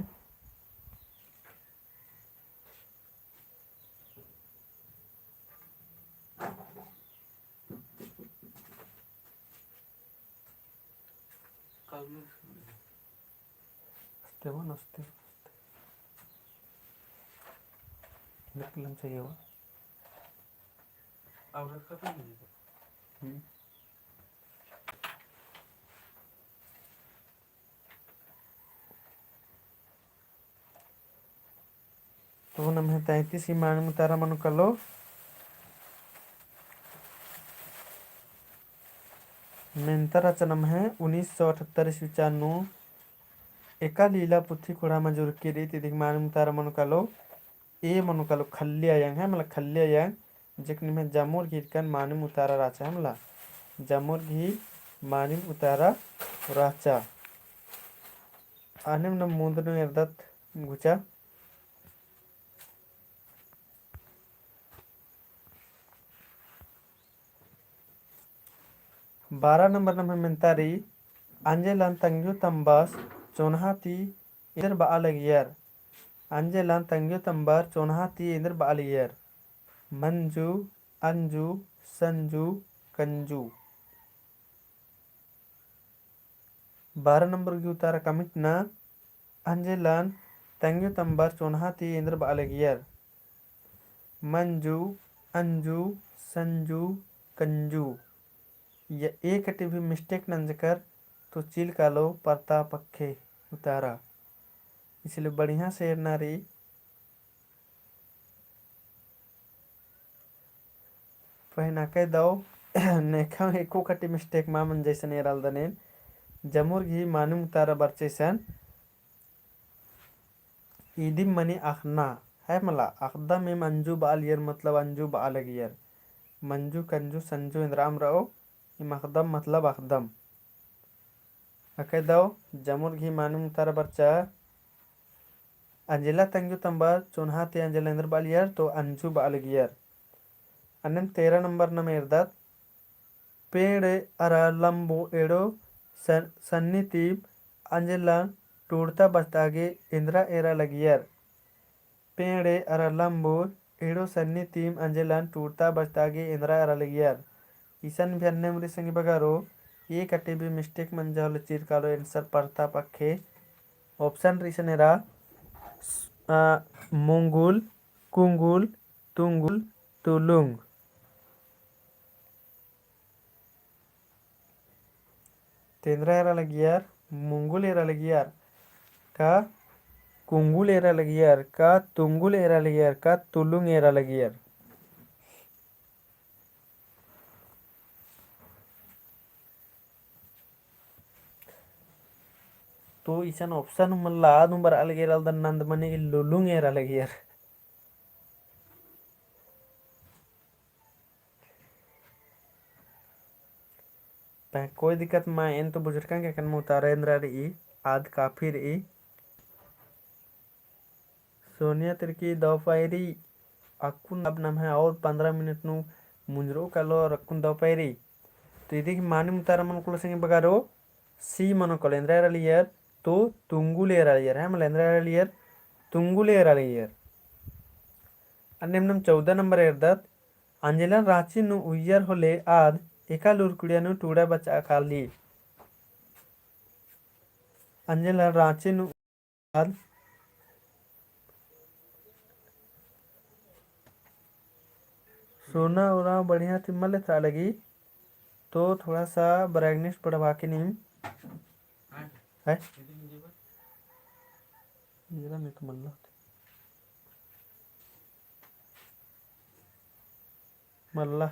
नस्ते निकलम चाहिए वो औरत का तो नहीं तो नम है 33 की मान मुतारा मनु कर लो मेंतर रचनम है 1978 ईस्वी चानु एका लीला पुथी खोड़ा मजूर की रीति दिख मान मुतारा मनु कर लो ए मनु कर लो खल्ली आयंग है मतलब खल्ली आयंग जिकनी में जामुर घी कन मानिम उतारा राचा है मतलब जामुर घी मानिम उतारा राचा आनिम न मुंदनु एरदत गुचा 12 नंबर नंबर मेंतारी अंजेलान तंग्यो तंबास चोनहाती इधर बालगियर अंजेलान तंग्यो तंबार चोनहाती इधर बालगियर मंजू अंजू संजू कंजू 12 नंबर की उतारा कमिट ना अंजेलान तंग्यो तंबार चोनहाती इधर बालगियर मंजू अंजू संजू कंजू या एक भी मिस्टेक नंजकर तो चिल का लो परता पक्खे उतारा इसलिए बढ़िया से नारी पहना के दो नेखा एको कटी मिस्टेक मामन जैसे नेराल दने जमुर घी मानुम उतारा बर्चेसन ईदिम मनी अखना है मला अखदा में मंजू बालियर मतलब अंजू बालगियर मंजू कंजू संजू इंद्राम रहो मखदम मतलब अखदम Akai daw jamur ghi manum tara barca Angela tangju tambar chonhati Angela indra baliyar to anju balagiyar. Anem 13 number न मेरदात पेड़ अरा लंबो एडो सन्नितीब अंजला टूटता बस्तागे इंद्रा एरा लगियर पेड़ अरा लंबो एडो सन्नितीब अंजला टूटता बस्तागे इंद्रा एरा लगियर ईसन भी अन्य मुरी संगी बगारो ये कटे भी मिस्टेक मन जावल चीर कालो आंसर पड़ता पखे option reason era मुंगुल कुंगुल तुंगुल तुलुंग तेंद्रा era लगियार मुंगुल era लगियार का कुंगुल एरा लगियार का तुंगुल एरा लगियार का तुलुंग एरा लगियार तो ईसन ऑप्शन मल्ला नंबर अलगेर दन नंद मने लुलुंग एरा लगियार कोई दिक्कत मैं इन तो बुजुर्गों के कन मुतारेंद्र रही आद काफी रही सोनिया तिरकी दोपहरी अक्कुन अब नम है और 15 मिनट नु मुंजरो कलो और अक्कुन दोपहरी तो यदि मानी मुतारा मन कुल संगे बगारो सी मनो कलेंद्र लियर तो तुंगुले लियर है मलेंद्र लियर तुंगुले लियर अन्यम 14 नंबर एरदत अंजला रांची नु उयर होले आद एका लुरकुड़िया नु टूड़ा बचा खाली अंजला रांची नु आद सोना और बढ़िया तिम्मल था लगी तो थोड़ा सा ब्राइटनेस बढ़वा के नीम है जरा नहीं तो मल्ला मल्ला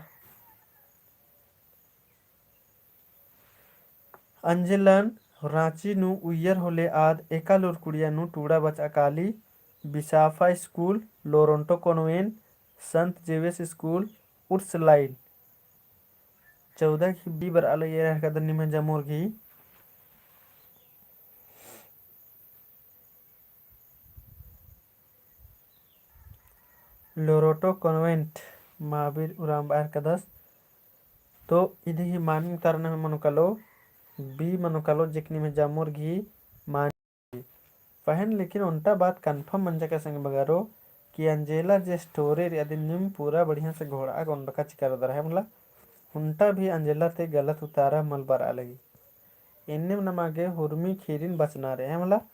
अंजलन रांची नु उयर होले आद एका लुरकुड़िया नु टूड़ा बचा काली बिसाफा स्कूल लोरोंटो कॉन्वेंट संत जेवियर्स स्कूल उर्सलाइन 14 की बी बर आलो ये रह कदर निमन जमोर की लोरोटो कॉन्वेंट महावीर उराम बाहर कदस तो इधे ही मानी तरन में मनुकलो बी मनुकलो जिकनी में जमोर घी मान फहन लेकिन उनटा बात कंफर्म मन जका संग बगारो कि अंजेला जे स्टोरी यदि निम पूरा बढ़िया से घोड़ा गोंड का चिकर दर है मतलब उनटा भी अंजेला ते गलत उतारा मलबर आ लगी इन्ने नमागे हुरमी खीरिन बचना रहे हैं मतलब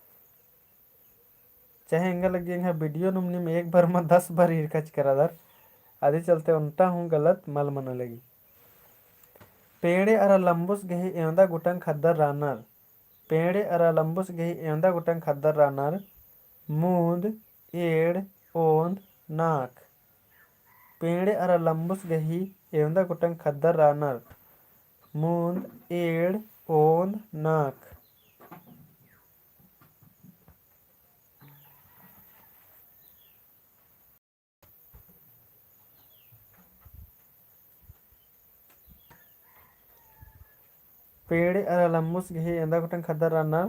चाहे इंगा लगी इंगा वीडियो नुमनी में एक बार में 10 बार ही कच करा दर आदि चलते उनटा हूँ गलत मल मन लगी पेड़े अरा लंबुस गही एवंदा गुटंग खद्दर रानर पेड़े अरा लंबुस गही एवंदा गुटंग खद्दर रानर मूंद एड़ ओंद नाक पेड़े अरा लंबुस गही एवंदा गुटंग खद्दर रानर मूंद एड़ ओंद नाक पेड़े अरा लंबुस गही एवंदा गुटंग खद्दर रानर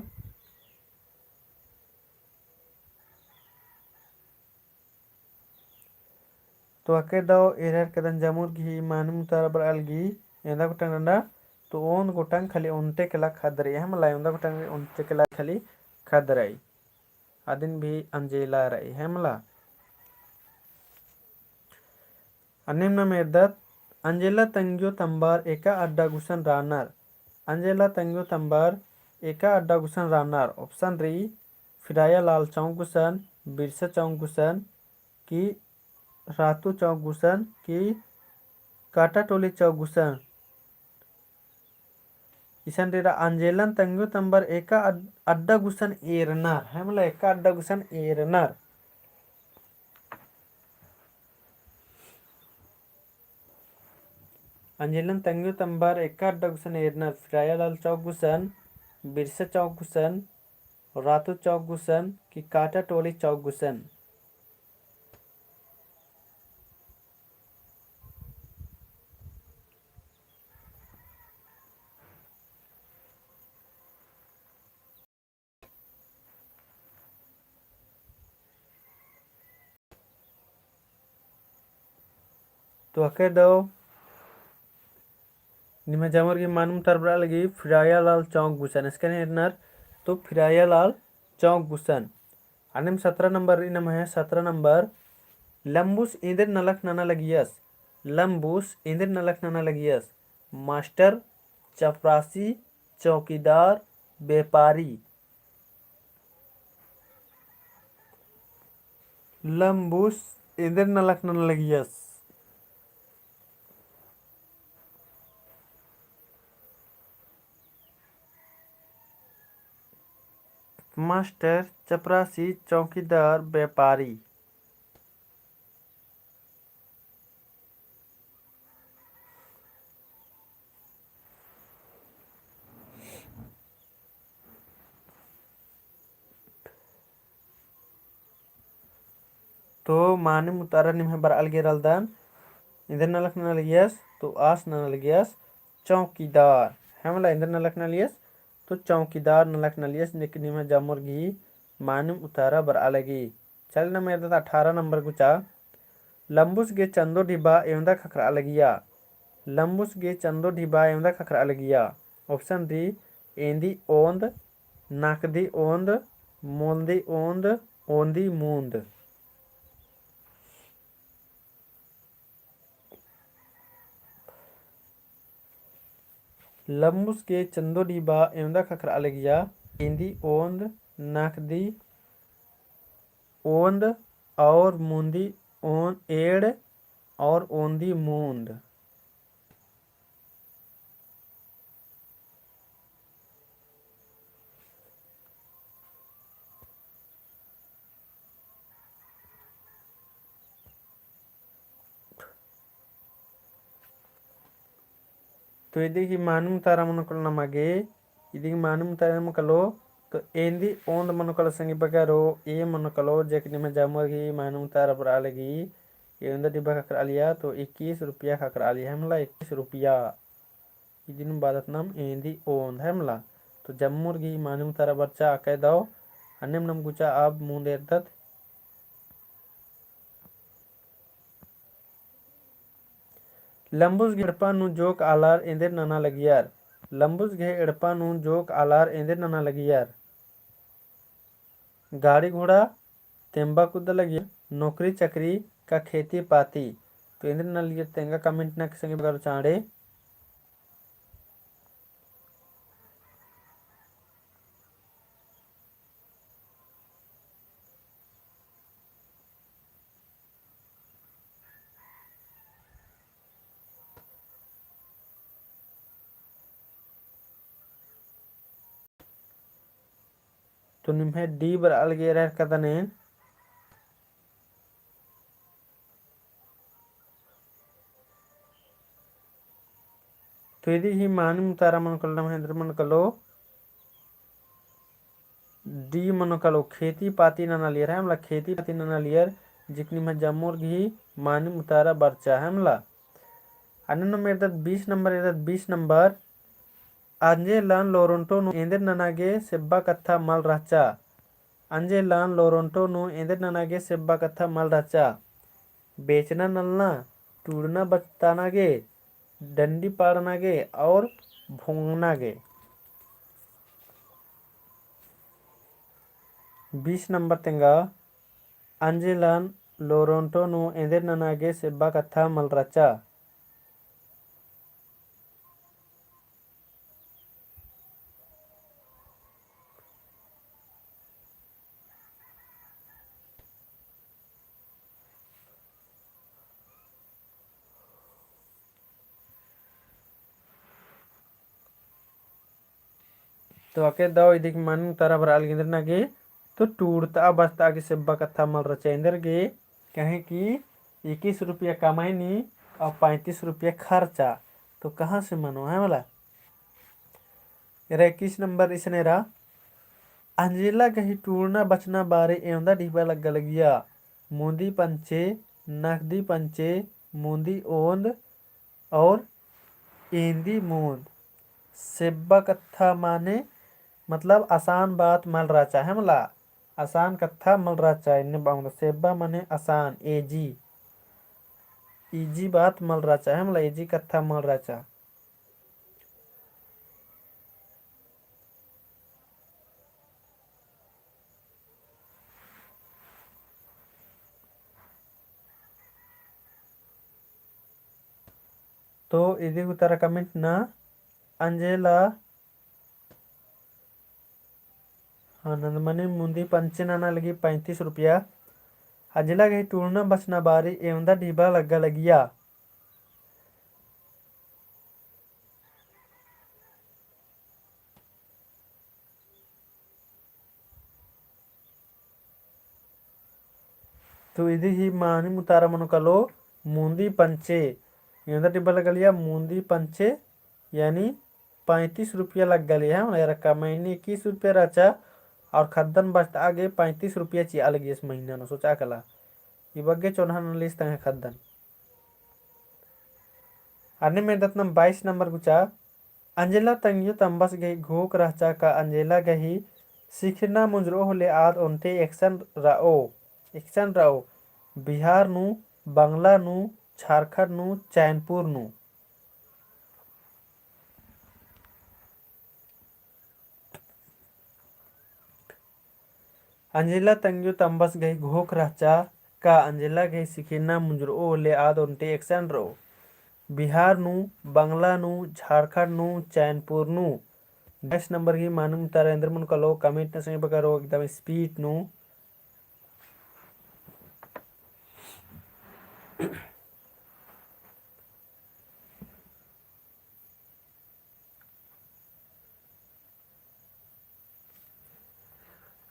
तो अके दाव एरर कदन जमुर घी मानम तार बर अलगी एंदा गुटंग रंडा तो ओन गुटंग खाली उनते केला खदरे हम लाई उनदा गुटंग उनते केला खाली खदराई अदिन भी अंजेला रही हमला अनिम न मेरदत अंजेला तंग्यो तंबार एका अड्डा गुसन रानर अंजेला तंग्यो तंबार एका अड्डा गुसन रानर ऑप्शन री फिराया लाल चौक गुसन बिरसा चौक गुसन की रातू चौक गुसन की काटा टोली चौक गुसन इसन रेरा अंजेलन तंग्यो तंबर एका अड्डा गुसन एरनार है मतलब एका अड्डा गुसन एरनार अंजेलन तंग्यो तंबर एका अड्डा गुसन एरनार फिराया लाल चौक गुसन बिरसा चौक गुसन रातू चौक गुसन की काटा टोली चौक गुसन तो अके दो निम्न जामर की मानम तरबरा लगी फिरायालाल चौक गुसन इसका निर्णय तो फिरायालाल चौक गुसन। अनिम 17 नंबर इनम है 17 नंबर लंबुस इंद्र नलक नाना लगियस। लंबुस इंद्र नलक नाना लगियस मास्टर चपरासी चौकीदार व्यापारी। लंबुस इंद्र नलक नाना लगियस मास्टर चपरासी चौकीदार व्यापारी। तो माने मुतारा निम्ह बर अलगे रलदान इंद्र नलक नलियस तो आस नलियस चौकीदार हमला इंद्र नलक नलियस तो चौकीदार नलक नलियस लेकिन निम्ह जामुर घी मानुम उतारा बर अलगी। चल न मेरे 18 नंबर गुचा लंबुस गे चंदो डिबा एवंदा खखरा अलगिया। लंबुस गे चंदो डिबा एवंदा खखरा अलगिया। ऑप्शन डी एंदी ओंद नाकदी ओंद मोंदी ओंद ओंदी मूंद। लंबुस के चंदो डिबा एवंदा खखरा अलगिया एंदी ओंद नाकदी ओंद और मूंदी ओंद एड़ और ओंदी मूंद। तो यदि मानुम तारा मनकल नमागे यदि मानुम तारा मनकलो तो एंदी ओंद मनकल संगी बगारो ए मनकलो जेकनी में जामगी मानुम तारा पर आलेगी ये अंदर डिब्बा खकर आलिया तो 21 रुपया खकर आलिया हमला 21 रुपया इदिन बादत नाम एंदी ओंद हमला। तो जम्मुर गी मानुम तारा बच्चा आके दाओ अन्यम नम गुचा अब मुंदेर दत लंबुस गिड़पा नु जोक आलार एंदर नाना लगियार। लंबुस घे एड़पा नु जोक आलार एंदर नाना लगियार गाड़ी घोड़ा तेंबा कुद लगिया नौकरी चकरी का खेती पाती। तो एंदर ना लिया तेंगा कमेंट ना संगे बगार चाड़े। तो निम्हे डी बर अलगे रह कदने तो यदि ही मानुम तारा मनकल महेंद्र मनकलो डी मनकलो खेती पाती नाना लियर है हमला खेती पाती नाना लियर जिकनी में जम्मोर घी मानुम उतारा बर्चा है हमला। अन्न मेरे 20 नंबर इधर 20 नंबर अंजे लान लोरोंटो नु एंदर ननागे सेब्बा कत्था मल राचा। अंजे लान लोरोंटो नु एंदर ननागे सेब्बा कत्था मल राचा बेचना नलना टूड़ना बचताना गे डंडी पाड़ना गे और भोंगना गे। 20 नंबर तेंगा अंजेलान लोरोंटो नु एंदर ननागे सेब्बा कत्था मल राचा। तो आके दाओ इदिक मन तारा भर अलगिंदर नागे तो टूटता बसता आगे सेब्बा कत्था मल रचेंदर गे कहे कि 21 रुपया कमाई नी और 35 रुपया खर्चा। तो कहाँ से मनो है वाला 21 नंबर इसने रहा अंजेला कहीं टूटना बचना बारे एवं डिब्बा लग गया मूंदी पंचे नकदी पंचे मूंदी ओंद और एंदी मूंद सेब्बा कत्था माने मतलब आसान बात मल रहा चाहे मला आसान कत्था मल रहा चाहे इन्हें बाउंड सेब्बा माने आसान एजी इजी बात मल राचा है, मतलब इजी कथा मल राचा। तो इदी उतारा कमेंट ना अंजेला आनंदमणि मुंदी पंचे नाना लगी 35 रुपया। अंजेला गई टूरना बचना बारी एवं ढीबा लगा लगिया। तो इदी ही मानी मुतारा मनो कलो मुंदी पंचे एवं ढीबा लगा लिया मुंदी पंचे यानी 35 रुपया लग गली है यार का महीने 21 रुपया राचा और खद्दन बचता आगे 35 रुपया ची अलग इस महीना नो सोचा कला ये बग्गे चौन्हा लिस्ट है खद्दन। अन्य में दत्नम 22 नंबर गुचा अंजेला तंगियो तंबस गई घोक रहचा का अंजेला गही सिखना मुजरो होले आद ओंटे एक्शन राओ बिहार नु बांग्ला नु झारखंड नु चैनपुर नु। अंजेला तंगियो तंबस गई घोक रहचा का अंजेला गई सिखना मुजरो होले आद ओंटे एक्शन रो बिहार नु बांग्ला नु झारखंड नु चैनपुर नु। 10 नंबर की मानूम तारेंद्र मन कलो कमेंट न सही बकारो एकदम स्पीड नु।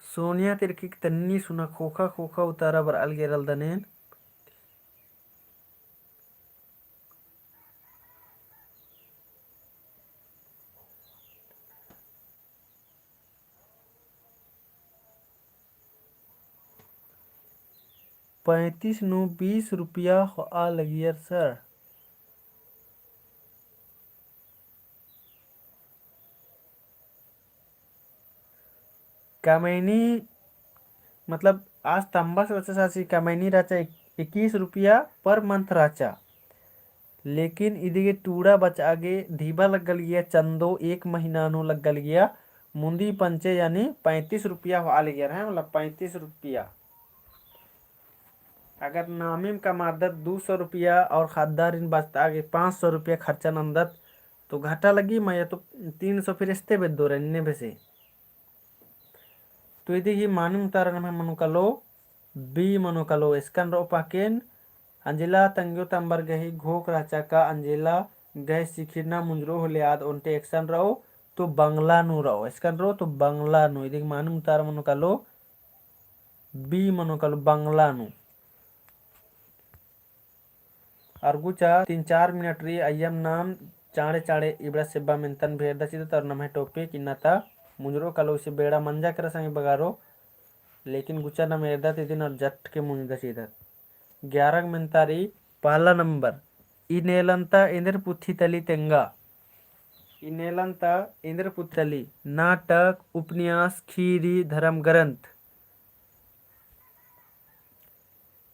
सोनिया तिरकी तन्नी सुना खोखा खोखा उतारा बर अलगेरल दनेन। पैंतीस नु 20 रुपया आ लगियर सर। कामैनी मतलब आज तंबा से बच्चा सासी कामैनी राचा 21 रुपया पर मंथ राचा लेकिन इधर टूड़ा बच आगे धीबा लग गल गया चंदो 1 महीना नो लग गल गया मुंदी पंचे यानी 35 रुपया आ गया है मतलब 35 रुपया। अगर नामिम का मादत 200 रुपया और खादार इन बचता आगे 500 रुपया खर्चा नंदत तो घाटा लगी मैं तो 300 फिर इस्ते बेच दो रन्ने बेसे। तो यदि ही मानूम तारा नम मनु कलो बी मनु कलो स्कन रो पाकेन अंजिला तंग्यो तंबर गही घोक राचा का अंजिला गह सिखिरना मुंजरो होले आद ओंटे एक्शन रहो तो बंगला नु रहो स्कन रो तो बंगला नु यदि मानूम तारा मनु कलो बी मनु कलो बंगला नु। अर्गुचा 3-4 मिनट री अयम नाम चाड़े चाड़े इबड़ा सेब्बा मेंतन भेड़ दचिद तर नम है टॉपिक इन्नाता मुंजरो कलो इसे बेड़ा मंजा कर संग बगारो लेकिन गुचा न मेरदा तिदिन और जट के मुंज दचिद 11 मेंतारी पहला नंबर इनेलंता इंद्र पुथी तली तेंगा इनेलंता इंद्र पुथली नाटक उपन्यास खीरी धर्म ग्रंथ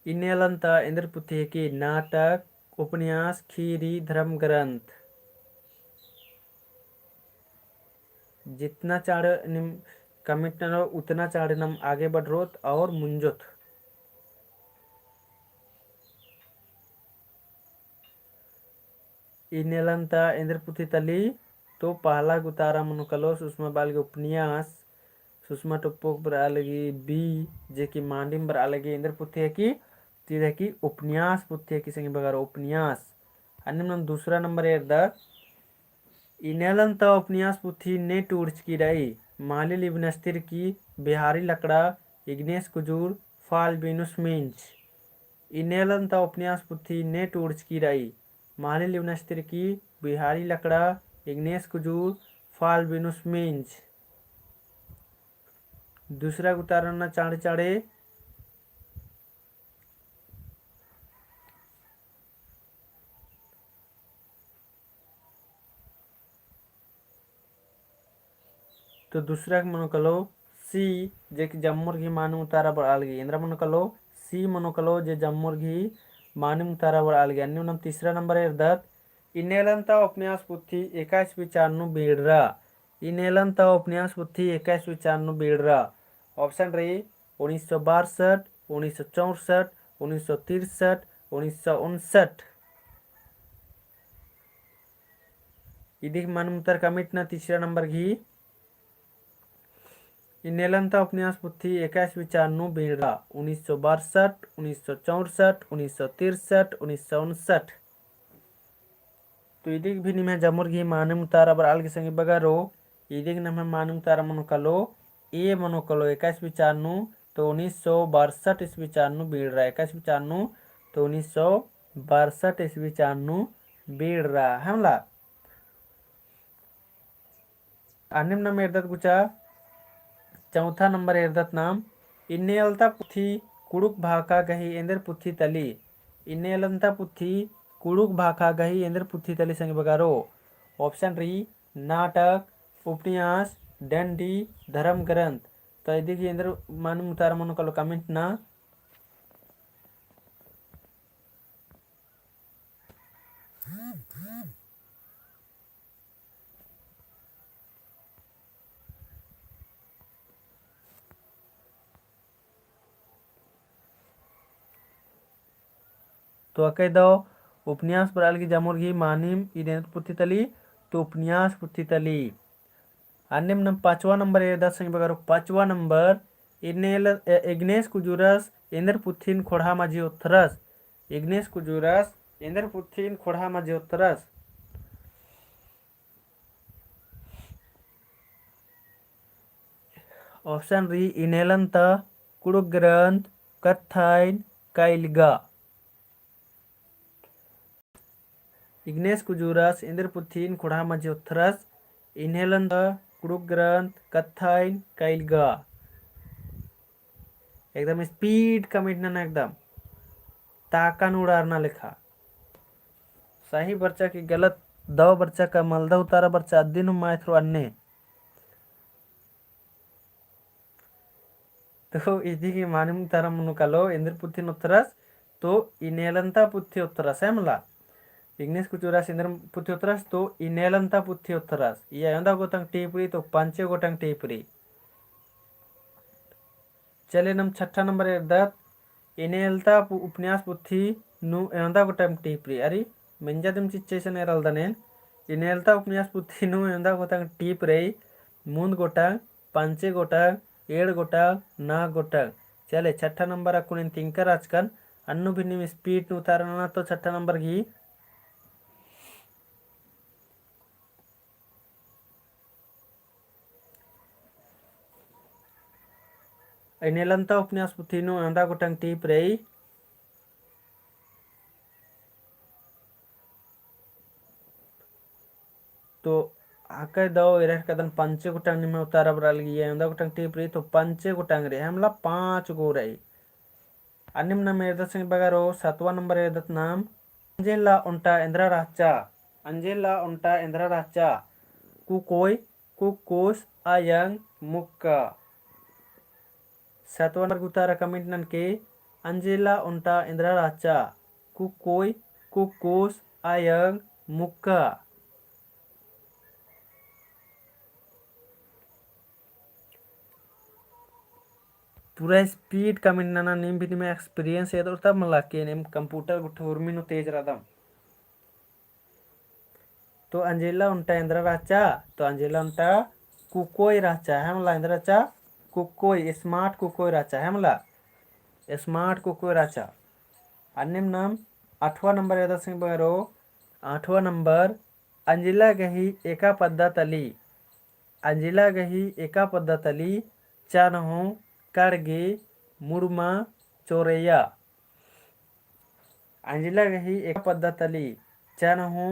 इनेलंता इंद्र पुथी की नाटक उपन्यास खीरी धर्म ग्रंथ। जितना चाड़ निम कमिट न उतना चाड़ नम आगे बढ़ रोत और मुंजोत। इनेलंता इंद्रपुथी तली तो पहला गुतारा मनुकलो सुषमा बाल के उपन्यास सुषमा टुप्पोक बर अलगी बी जे की मांडिम बर अलगी इंद्रपुथी है की तीर की उपन्यास पुथी है की संगी बगार उपन्यास। अन्य दूसरा नंबर है द इनेलंता उपन्यास पुथी ने टूर्च की रही माली लिबनस्तिर की बिहारी लकड़ा इग्नेस कुजूर फाल बिनुस मिंच। इनेलंता उपन्यास पुथी ने टूर्च की रही माली लिबनस्तिर की बिहारी लकड़ा इग्नेस कुजूर फाल बिनुस मिंच। दूसरा उतारण चाड़े चाड़े तो दूसरा मनो कलो सी जे जम्मुर घी मानु उतारा पर अलगी इंद्र मनो कलो सी मनो कलो जे जम्मुर घी मानिम तारावर आलगे अन्य नम तीसरा नंबर इरदत इनेलंता उपन्यास पुथी 21 बीडरा इनेलंता उपन्यास पुथी 21 ऑप्शन रही 1962 1964 1963 1959 इदी मानिम तर कमिट ना तीसरा नंबर घी इनेलंता उपन्यास पुथी 21 1962 1964 1963 1959 तो इदिक भी निमे जमुर घी मानम तारा बर आलगे संगे बगारो इदिक नमे मानम तारा मनो कलो ए मनो कलो 21 तो 1962 ईस्वी चारनु बीड़ रहा 21 तो 1962 ईस्वी चारनु बीड़ रहा हमला अन्यम नम एरदत गुचा चौथा नंबर एरदत नाम इन्नेलता पुथी कुड़ुक भाका गही एंदर पुथी तली इन्नेलंता पुथी कुड़ुक भाका गही एंदर पुथी तली संग बगारो ऑप्शन री नाटक उपन्यास डंडी धर्म ग्रंथ तो यदि एंदर मान मुतार मनो कलो कमेंट ना तो अकई दो उपन्यास पर अलगी जमुर्गी मानिम इदेंत पुथी तली तो उपन्यास पुथी तली अन्यम नम 5वां नंबर ए 10 संग बगारो 5वां नंबर इनेल इग्नेस कुजुरस एंदर पुथीन खोड़ा माजी उत्तरस इग्नेस कुजुरस एंदर पुथीन खोड़ा माजी उत्तरस ऑप्शन री इनेलंत कुड़ुक ग्रंथ कथाइन काइलगा इग्नेस कुजुरस इंद्र पुथीन खोड़ा माजी उत्तरस इनेलंत कुड़ुक ग्रंथ कथाइन काइलगा एकदम स्पीड कमिट ना एकदम ताका उड़ारना लिखा सही बच्चा की गलत दो बच्चा का मलदा उतारा बच्चा दिन माथ्रो अन्ने तो इदी की मानिम तारा मनु कलो इंद्र पुथीन उत्तरस तो इनेलंता पुथी उत्तरस है मला इग्नेस कुजुरस इंद्र पुथी उत्तरस तो इनेलंता पुथी उत्तरस ये अंदा गोतंग टीपरी तो पंचे गोतंग टीपरी चले नम छठा नंबर एरदत इनेलता उपन्यास पुथी नु एंदा गोतंग टीपरी अरे मेंजा दम चिच्चेसन एरल दनेन इनेलता उपन्यास पुथी नु एंदा गोतंग टीपरे मूंद गोतंग पंचे गोतंग एड़ गोतंग ना गोतंग चले छठा नंबर अकुन तिंकर आजकन अन्नु भिन्नी में स्पीड नु उतारना तो छठा नंबर घी इनेलंता उपन्यास पुथी नु एंदा गोतंग टीपरे तो आके दो इरह कदन पंचे गोटंग निमे उतारा बराल गया एंदा गोटंग टीपरी तो पंचे गोटंग रे हमला 5 गो रही अन्यम नाम एरदत संग बगारो 7वां नंबर एरदत नाम अंजेला उंटा इंद्रा राचा अंजेला उंटा इंद्रा राचा कुकोय कुकोस आयंग मुक्का 7वां नंबर उतारा कमेंट नन के अंजेला उंटा इंद्रा राचा कुकोय कुकोस आयंग मुक्का पूरा स्पीड कमेंट नाना नेम भी में एक्सपीरियंस है तो तब मला के नेम कंप्यूटर गुठोर में नो तेज रदम तो अंजेला उंटा इंद्रा राचा तो अंजेला उंटा कुकोय राचा है मला इंद्रा राचा कुकोय स्मार्ट कुकोय राचा है मला स्मार्ट कुकोय राचा अन्यम नाम 8वां नंबर याद सिंह बगरो 8वां नंबर अंजिला गही एका पद्धा तली अंजिला गही एका पद्धा तली चानहो काड़गे मुड़मा चोरैया अंजिला गही एका पद्धा तली चानहो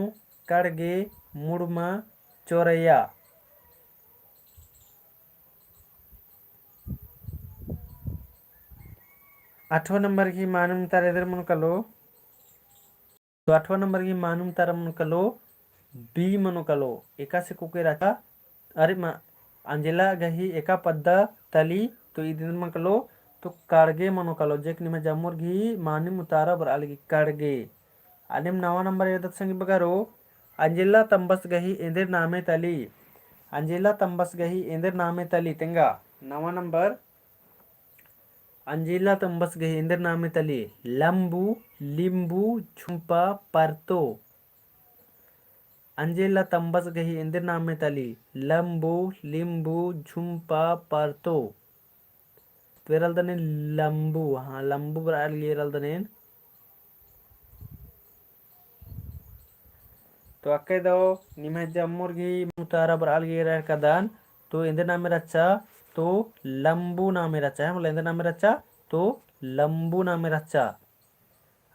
काड़गे मुड़मा चोरैया 8वां नंबर की मानम तारा इधर मन कलो तो 8वां नंबर की मानम तारा मन कलो बी मनो कलो एका से कुके राचा अरे अंजिला गही एका पद्धा तली तो इधर मन कलो तो काडगे मनोकालो जेक निम जम्मूर घी मानिम उतारा बर अलगी काडगे अनिम नवा नंबर येदत संगी बगारो अंजिल्ला तंबस गही इंदिर नामे तली अंजिल्ला तंबस गही इंदिर नामे तली तेंगा नवा नंबर अंजिल्ला तंबस गही इंदिर नामे तली लंबू लिंबू झुंपा परतो अंजिल्ला तंबस गही इंदिर नामे तली लंबू लिंबू झुंपा परतो वेरल्दने लंबू हाँ लंबू बर गिरल्दने तो अक्के दो निमे जम्मुर्गी मुतारा बर गिर कदान तो इंदे नामे रच्चा तो लंबू नामे रच्चा है मतलब इंदे नामे रच्चा तो लंबू नामे रच्चा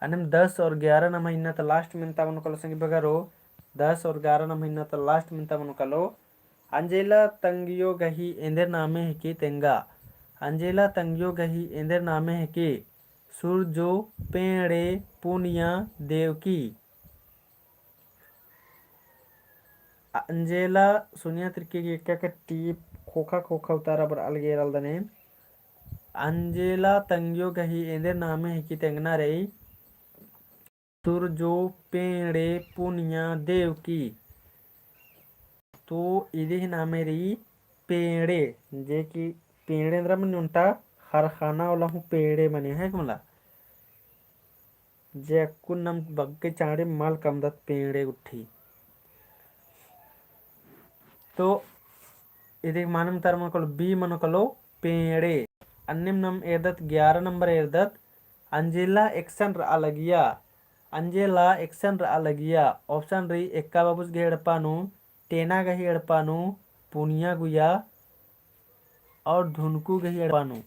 अनिम 10 और 11 ना महीना तो लास्ट मिनता मनु कलो संगी बगारो 10 और 11 ना महीना तो लास्ट मिनता मनु कलो अंजेला तंगियो गही इंदर नामे है कि तेंगा अंजेला तंगियो गही इंदर नामे है कि सूरजो पेड़े पुनिया देवकी अंजेला सुनिया तिरकी क्या का टीप खोखा खोखा उतारा पर अलगे रल्दने अंजेला तंगियो गही इंदर नामे है कि तेंगना रे सूरजो पेड़े पुनिया देवकी तो इदी नामे री पेड़े जे की पेड़े अंदर मन उंटा हरखाना वाला हूँ पेड़े मने है मला जे अक्कु नम बग्गे चाड़े माल कमदत पेड़े उठी तो इदी मानम तार मन कलो बी मन कलो पेड़े अन्निम नम एदत 11 नंबर एदत अंजेला एक्शन अलगिया अंजेला एक्शन अलगिया ऑप्शन री एक्का बाबूस गे एड़पानु टेना गही एड़पानु पुनिया गुया और धुनकू गही एड़पानु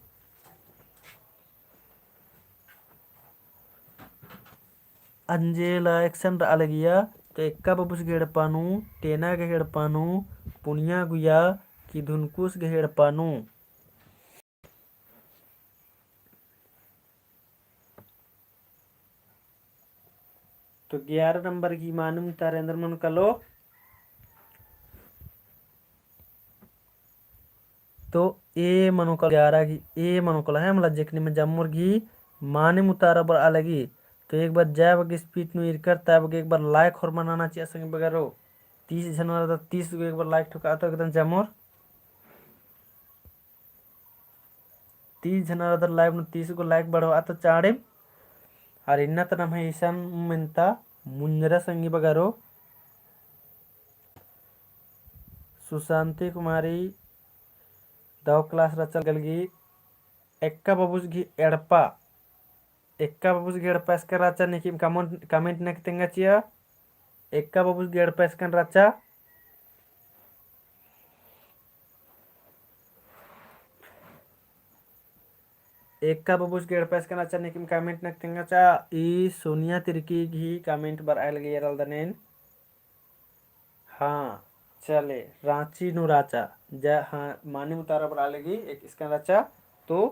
अंजेला एक्शन अलगिया तो एक्का बाबूस गे एड़पानु टेना गही एड़पानु पुनिया गुया की धुनकूस गही एड़पानु तो 11 नंबर की मालूम तारेंद्र मन कलो तो ए मनोकल 11 की ए मनोकल है मतलब जेकनी में जम्मुर घी माने मुतारा बर अलगी तो एक बार जय बग स्पीड नु इरकर तब एक बार लाइक और मनाना चाहिए संग बगैरो 30 जनवरी तक 30 को एक बार लाइक ठुका तो एकदम जम्मुर 30 जनवरी तक लाइव नु 30 को लाइक बढ़वा तो चाड़े और इन्ना तो नम है ईशान मिनता मुंजरा संगी बगैरो सुशांति कुमारी दो क्लास रचल गलगी एक्का बाबूस घी एड़पा एक्का बाबूस घी एड़पा इसका राचा नहीं कमेंट नहीं तेंगा चिया एक्का बाबूस घी एड़पा इसका राचा एक्का बाबूस घी एड़पा इसका राचा नहीं कमेंट नहीं तेंगा चा ई सोनिया तिरकी घी कमेंट बर आयल गई रल्दनेन हाँ चले रांची नु राचा जा हाँ मानी मुतारा पर आलेगी एक इसका राचा तो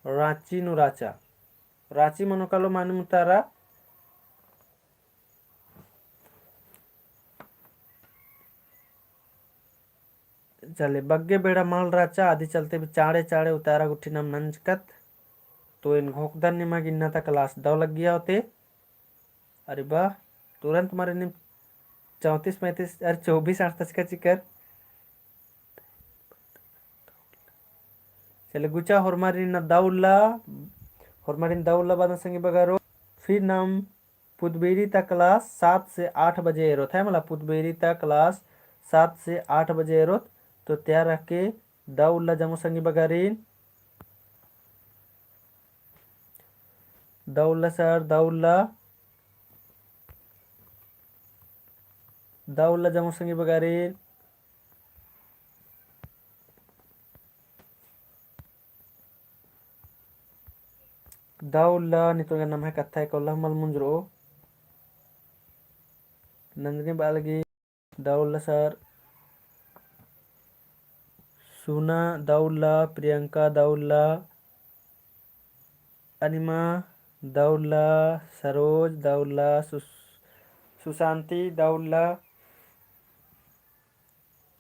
रांची नु राचा रांची मनोकालो मानी मुतारा चले बग्गे बेड़ा माल राचा आदि चलते भी चाड़े चाड़े उतारा गुठी नाम नंजकत तो इन घोकदन निमा गिन्ना था क्लास दो लग गया होते अरे वाह तुरंत मारे निम 34 35 अरे 24 38 का चिकर चले गुचा होरमारिन दाउल्ला होरमारिन दाउल्ला बाद संगे बगारो फिर नाम पुदबेरी तक क्लास 7 से 8 बजे एरोत है मतलब पुदबेरी तक क्लास 7 से 8 बजे एरोत तो तैयार रख के दाउल्ला जमो संगी बगारीन दाउल्ला सर दाउल्ला दाउल्ला जमो संगी बगारीन दाउल्ला नितोगा नाम है कथा है कोल्ला मल मुंजरो नंदनी बालगी दाउल्ला सर सुना दाउल्ला प्रियंका दाउल्ला अनिमा दाउल्ला सरोज दाउल्ला सुशांति दाउल्ला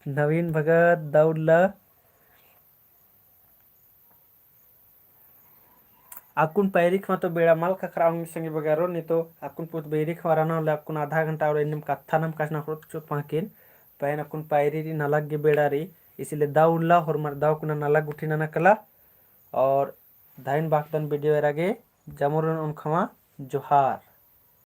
नवीन भगत दाउल्ला आकुन पैरी खमा तो बेड़ा माल का खराब संगे बगारो नहीं तो आकुन पुत बेरी खवारा ना आकुन आधा घंटा और इनम कत्था नम कासना करो चुप पाकिन पैन आकुन पैरी री नलग गे बेड़ा री इसीलिए दाव उल्ला और मर दाव कुना नलग उठी ना कला और धाइन बागदन वीडियो एरागे जमुरन उन खमा जोहार।